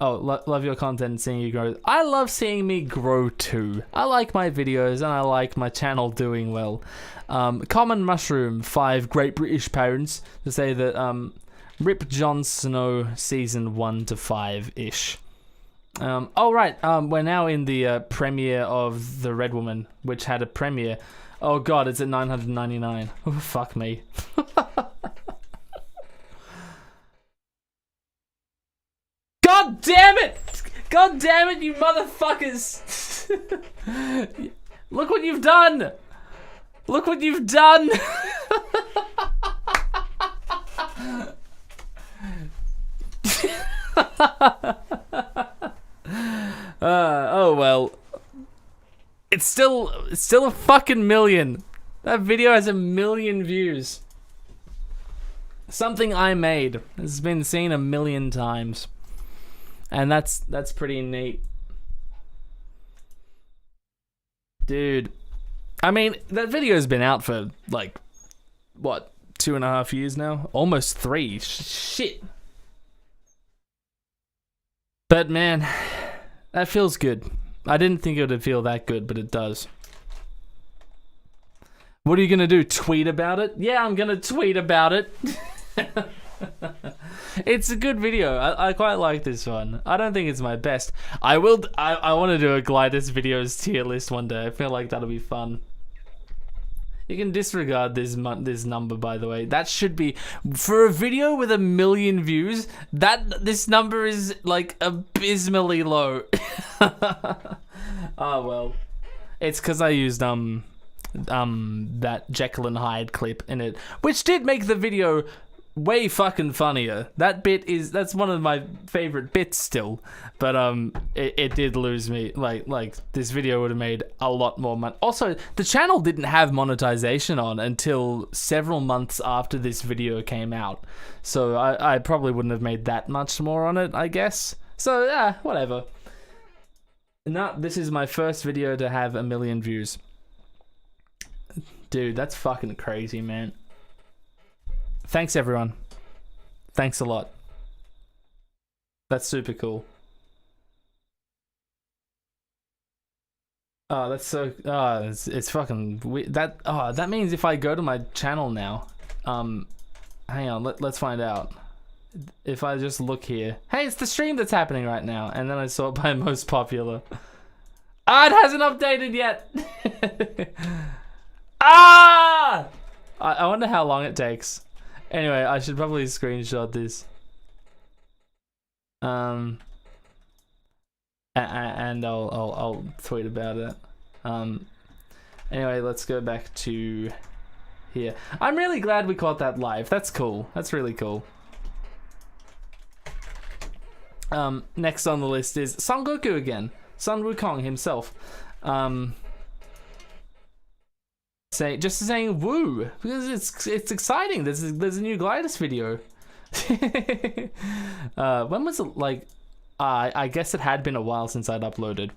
Oh, love your content and seeing you grow. I love seeing me grow too. I like my videos and I like my channel doing well. Common Mushroom, 5 Great British Pounds to say that Rip Jon Snow season 1 to 5-ish. Oh right, we're now in the premiere of The Red Woman, which had a premiere. Oh god, it's at 999. Oh, fuck me. God damn it! God damn it, you motherfuckers! Look what you've done! Look what you've done! Oh well. It's still a fucking million. That video has 1 million views. Something I made has been seen 1 million times. And that's pretty neat. Dude. I mean, that video's been out for, like, what, 2.5 years now? Almost 3. Shit. But, man, that feels good. I didn't think it would feel that good, but it does. What are you gonna do? Tweet about it? Yeah, I'm gonna tweet about it. It's a good video. I quite like this one. I don't think it's my best. I want to do a Glidus videos tier list one day. I feel like that'll be fun. You can disregard this number, by the way. That should be, for a video with 1 million views, this number is like abysmally low. Oh well. It's because I used that Jekyll and Hyde clip in it, which did make the video way fucking funnier. That's one of my favorite bits still, but it did lose me. Like this video would have made a lot more money. Also, the channel didn't have monetization on until several months after this video came out, so I probably wouldn't have made that much more on it, I guess. So yeah, whatever. No, this is my first video to have 1 million views. Dude, that's fucking crazy, man. Thanks, everyone. Thanks a lot. That's super cool. Oh, that's so... Oh, it's fucking weird. That means if I go to my channel now... hang on, let's find out. If I just look here... Hey, it's the stream that's happening right now. And then I sort by most popular. Ah, it hasn't updated yet! Ah! I wonder how long it takes. Anyway, I should probably screenshot this. And I'll tweet about it. Anyway, let's go back to here. I'm really glad we caught that live. That's cool. That's really cool. Next on the list is Son Goku again. Sun Wukong himself. Just saying woo, because it's exciting. There's a new Glidus video. When was it? Like, I guess it had been a while since I'd uploaded.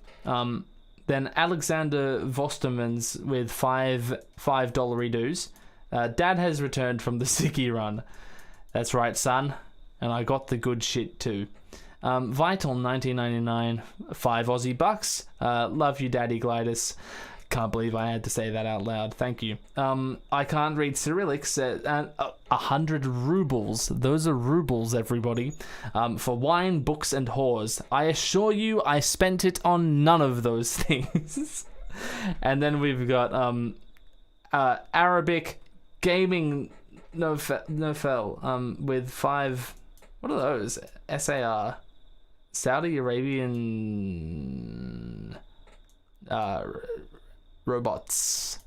Then Alexander Vostermans with $5 redos. Dad has returned from the Siki run. That's right, son. And I got the good shit too. Vital 1999, 5 Aussie bucks. Love you, Daddy Glidus. Can't believe I had to say that out loud. Thank you. I can't read Cyrillics. 100 rubles. Those are rubles, everybody. For wine, books, and whores. I assure you, I spent it on none of those things. And then we've got Arabic Gaming Nofel with 5. What are those? SAR. Saudi Arabian robots.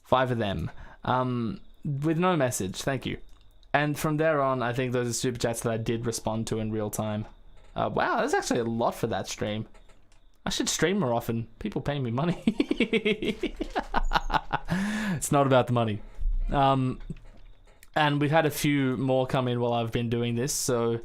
5 of them. With no message. Thank you. And from there on, I think those are super chats that I did respond to in real time. Wow, that's actually a lot for that stream. I should stream more often. People pay me money. It's not about the money. And we've had a few more come in while I've been doing this. So,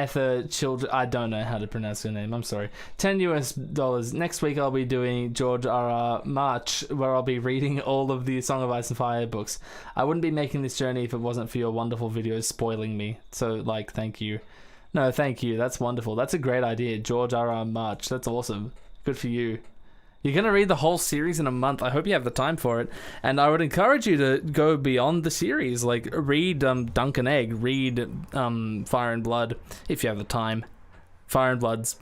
Ether Children. I don't know how to pronounce her name. I'm sorry. $10 US. Next week I'll be doing George R.R. March, where I'll be reading all of the Song of Ice and Fire books. I wouldn't be making this journey if it wasn't for your wonderful videos spoiling me. So, like, thank you. No, thank you. That's wonderful. That's a great idea. George R.R. March. That's awesome. Good for you. You're going to read the whole series in a month. I hope you have the time for it. And I would encourage you to go beyond the series. Like, read Dunk and Egg. Read Fire and Blood, if you have the time. Fire and Blood's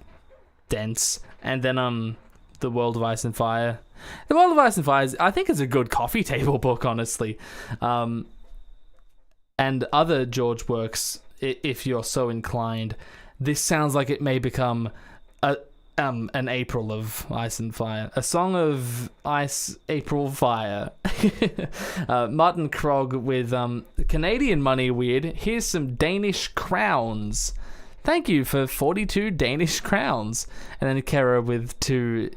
dense. And then The World of Ice and Fire. The World of Ice and Fire, I think, is a good coffee table book, honestly. And other George works, if you're so inclined. This sounds like it may become an April of Ice and Fire. A Song of Ice, April Fire. Martin Krogh with Canadian money, weird. Here's some Danish crowns. Thank you for 42 Danish crowns. And then Kara with €2.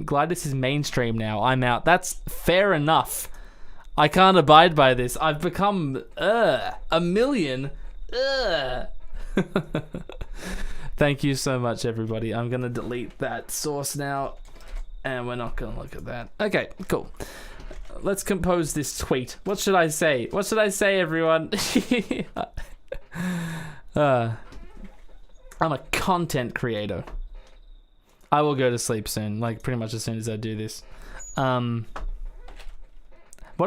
Glidus is mainstream now. I'm out. That's fair enough. I can't abide by this. I've become a million. Thank you so much, everybody. I'm going to delete that source now, and we're not going to look at that. Okay, cool. Let's compose this tweet. What should I say? What should I say, everyone? I'm a content creator. I will go to sleep soon, like pretty much as soon as I do this. What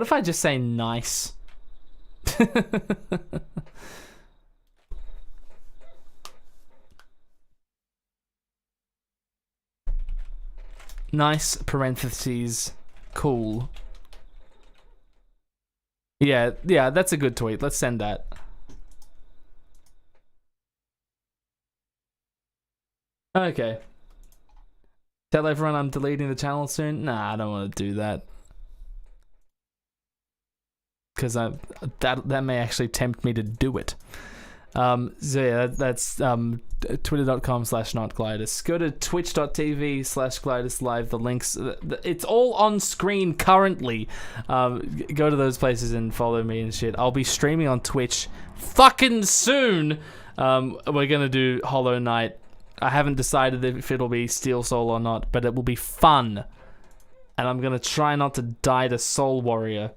if I just say nice? Nice, parentheses, cool. Yeah, that's a good tweet. Let's send that. Okay. Tell everyone I'm deleting the channel soon? Nah, I don't want to do that. Because that may actually tempt me to do it. So yeah, that's twitter.com/notglidus. Go to twitch.tv/glidus live. The links, it's all on screen currently. Go to those places and follow me and shit. I'll be streaming on Twitch fucking soon. We're gonna do Hollow Knight. I haven't decided if it'll be Steel Soul or not, but it will be fun. And I'm gonna try not to die to Soul Warrior.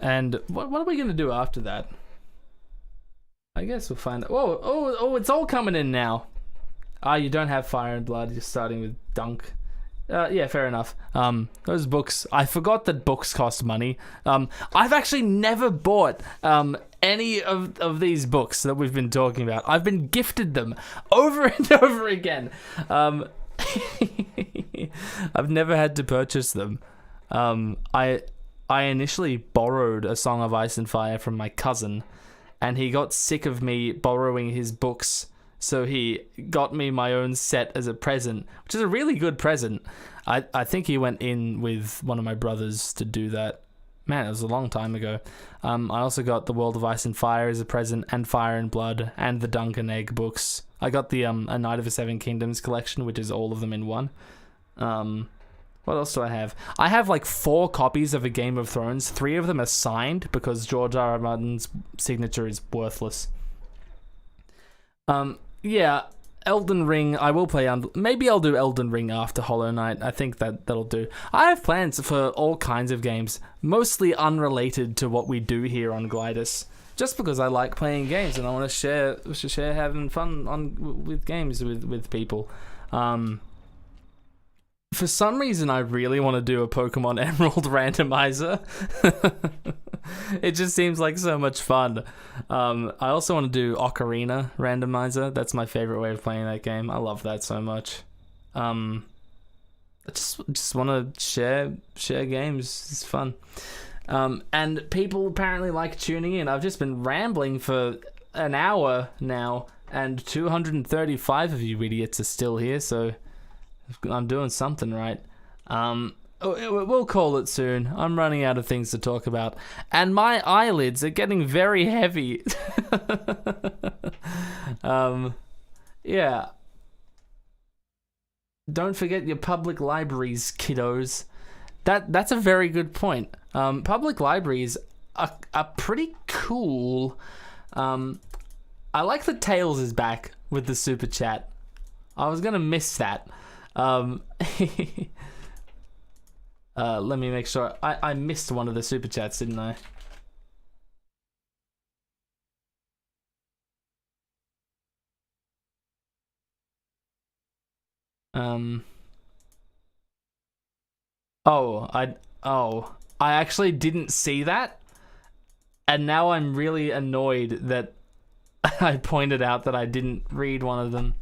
And what are we gonna do after that? I guess we'll find out. Oh, it's all coming in now. You don't have Fire and Blood, you're starting with Dunk. Yeah, fair enough. Those books, I forgot that books cost money. I've actually never bought any of these books that we've been talking about. I've been gifted them over and over again. I've never had to purchase them. I initially borrowed A Song of Ice and Fire from my cousin, and he got sick of me borrowing his books, so he got me my own set as a present, which is a really good present. I think he went in with one of my brothers to do that. Man, it was a long time ago. I also got The World of Ice and Fire as a present, and Fire and Blood, and the Dunk and Egg books. I got the A Night of the Seven Kingdoms collection, which is all of them in one. What else do I have? I have like 4 copies of A Game of Thrones. 3 of them are signed because George R.R. Martin's signature is worthless. Yeah, Elden Ring. I will play. Maybe I'll do Elden Ring after Hollow Knight. I think that'll do. I have plans for all kinds of games, mostly unrelated to what we do here on Glidus. Just because I like playing games and I want to share having fun with games with people. For some reason, I really want to do a Pokemon Emerald randomizer. It just seems like so much fun. I also want to do Ocarina randomizer. That's my favorite way of playing that game. I love that so much. I just want to share games. It's fun. And people apparently like tuning in. I've just been rambling for an hour now, and 235 of you idiots are still here, so I'm doing something right. we'll call it soon. I'm running out of things to talk about, and my eyelids are getting very heavy. Yeah. Don't forget your public libraries, kiddos. That's a very good point. Public libraries are pretty cool. I like that Tails is back with the super chat. I was gonna miss that. Let me make sure. I missed one of the super chats, didn't I? I actually didn't see that, and now I'm really annoyed that I pointed out that I didn't read one of them.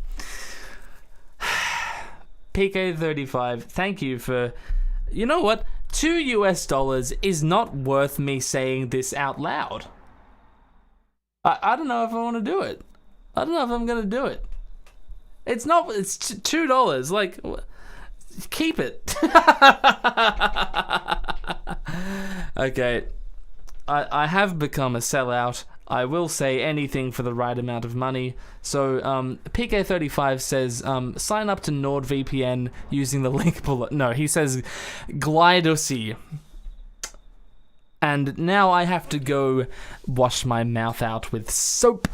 PK35, thank you for... You know what? $2 is not worth me saying this out loud. I don't know if I want to do it. I don't know if I'm going to do it. It's not... It's $2. Like... Keep it. Okay. I have become a sellout. I will say anything for the right amount of money. So, PK35 says, sign up to NordVPN using the link below. No, he says Glidosy. And now I have to go wash my mouth out with soap.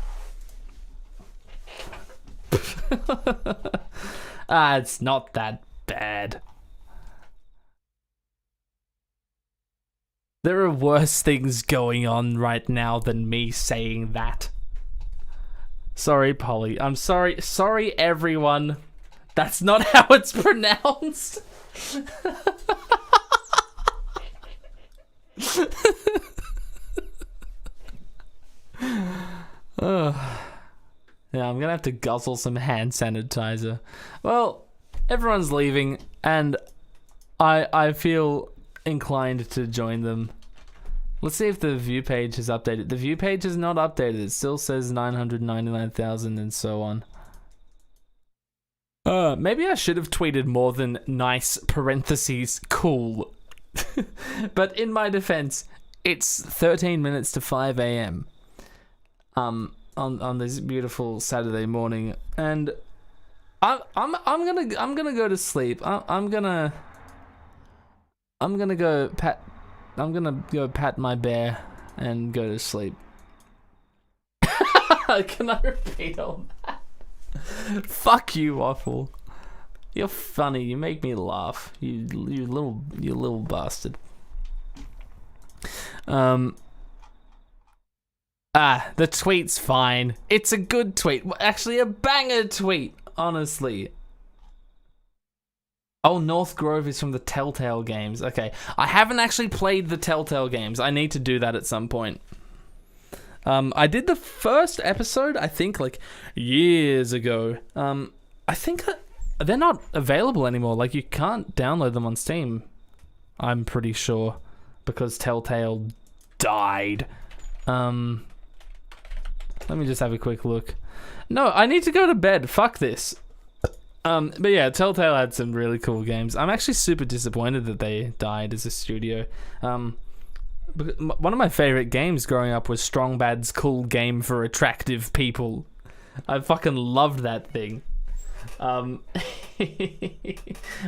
It's not that bad. There are worse things going on right now than me saying that. Sorry, Polly. I'm sorry. Sorry, everyone. That's not how it's pronounced. Yeah, I'm gonna have to guzzle some hand sanitizer. Well, everyone's leaving, and I feel inclined to join them. Let's see if the view page is updated. The view page is not updated. It still says 999,000 and so on. Maybe I should have tweeted more than nice parentheses cool. But in my defense, it's 13 minutes to 5 a.m. On this beautiful Saturday morning, and I'm gonna go to sleep. I'm gonna go pat my bear and go to sleep. Can I repeat all that? Fuck you, Waffle. You're funny. You make me laugh. You little bastard. The tweet's fine. It's a good tweet. Actually, a banger tweet, honestly. Oh, North Grove is from the Telltale games. Okay. I haven't actually played the Telltale games. I need to do that at some point. I did the first episode, I think, like, years ago. I think they're not available anymore. Like, you can't download them on Steam. I'm pretty sure. Because Telltale died. Let me just have a quick look. No, I need to go to bed. Fuck this. But yeah, Telltale had some really cool games. I'm actually super disappointed that they died as a studio. One of my favorite games growing up was Strong Bad's Cool Game for Attractive People. I fucking loved that thing.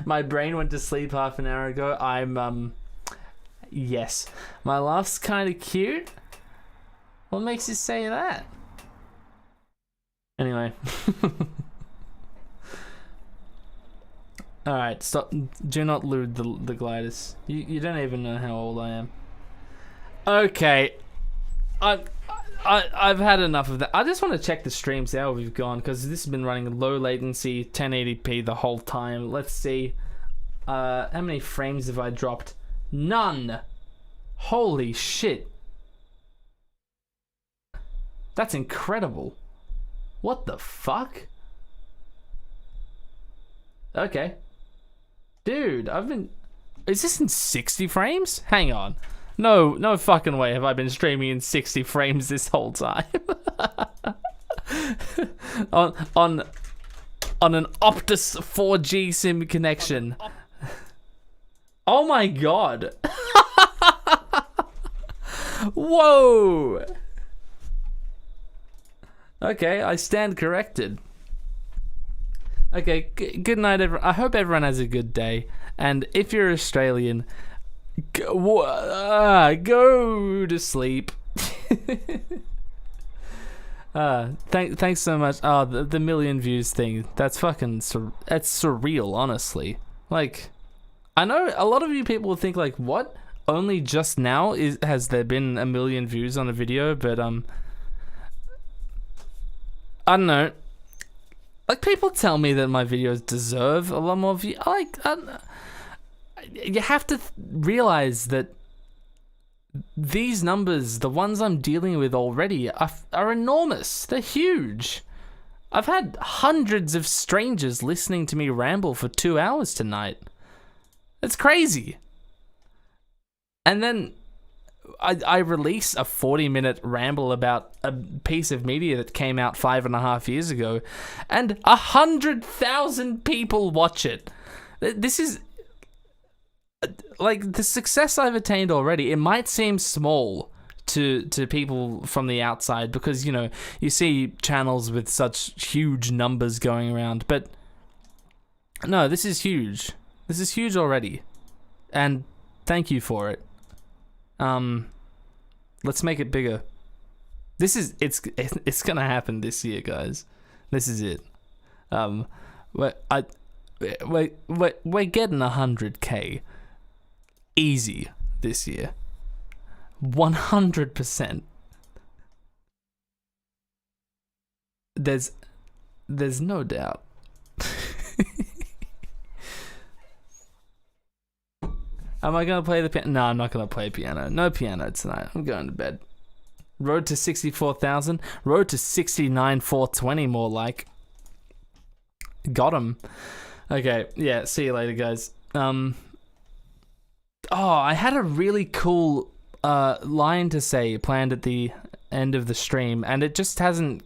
My brain went to sleep half an hour ago. Yes. My laugh's kind of cute. What makes you say that? Anyway. Alright, stop. Do not loot the gliders. You don't even know how old I am. Okay. I've had enough of that. I just want to check the stream, see how we've gone, because this has been running low latency, 1080p the whole time. Let's see. How many frames have I dropped? None! Holy shit. That's incredible. What the fuck? Okay. Dude, is this in 60 frames? Hang on. No fucking way have I been streaming in 60 frames this whole time. on an Optus 4G SIM connection. Oh Oh my god. Whoa. Okay, I stand corrected. Okay, good night, everyone. I hope everyone has a good day. And if you're Australian, go to sleep. Thanks so much. Oh, the million views thing. That's fucking that's surreal, honestly. Like, I know a lot of you people will think like, what? Only just now has there been a million views on a video? But I don't know. Like, people tell me that my videos deserve a lot more views. You have to realize that these numbers, the ones I'm dealing with already, are enormous. They're huge. I've had hundreds of strangers listening to me ramble for 2 hours tonight. That's crazy. And then I release a 40-minute ramble about a piece of media that came out 5.5 years ago, and 100,000 people watch it. This is like the success I've attained already. It might seem small to people from the outside because, you know, you see channels with such huge numbers going around, but no, this is huge. This is huge already, and thank you for it. Let's make it bigger. It's gonna happen this year, guys. This is it. We're getting 100K easy this year. 100%. There's no doubt. Am I going to play the piano? No, I'm not going to play piano. No piano tonight. I'm going to bed. Road to 64,000. Road to 69,420 more like. Got him. Okay, yeah, see you later, guys. Oh, I had a really cool line to say planned at the end of the stream, and it just hasn't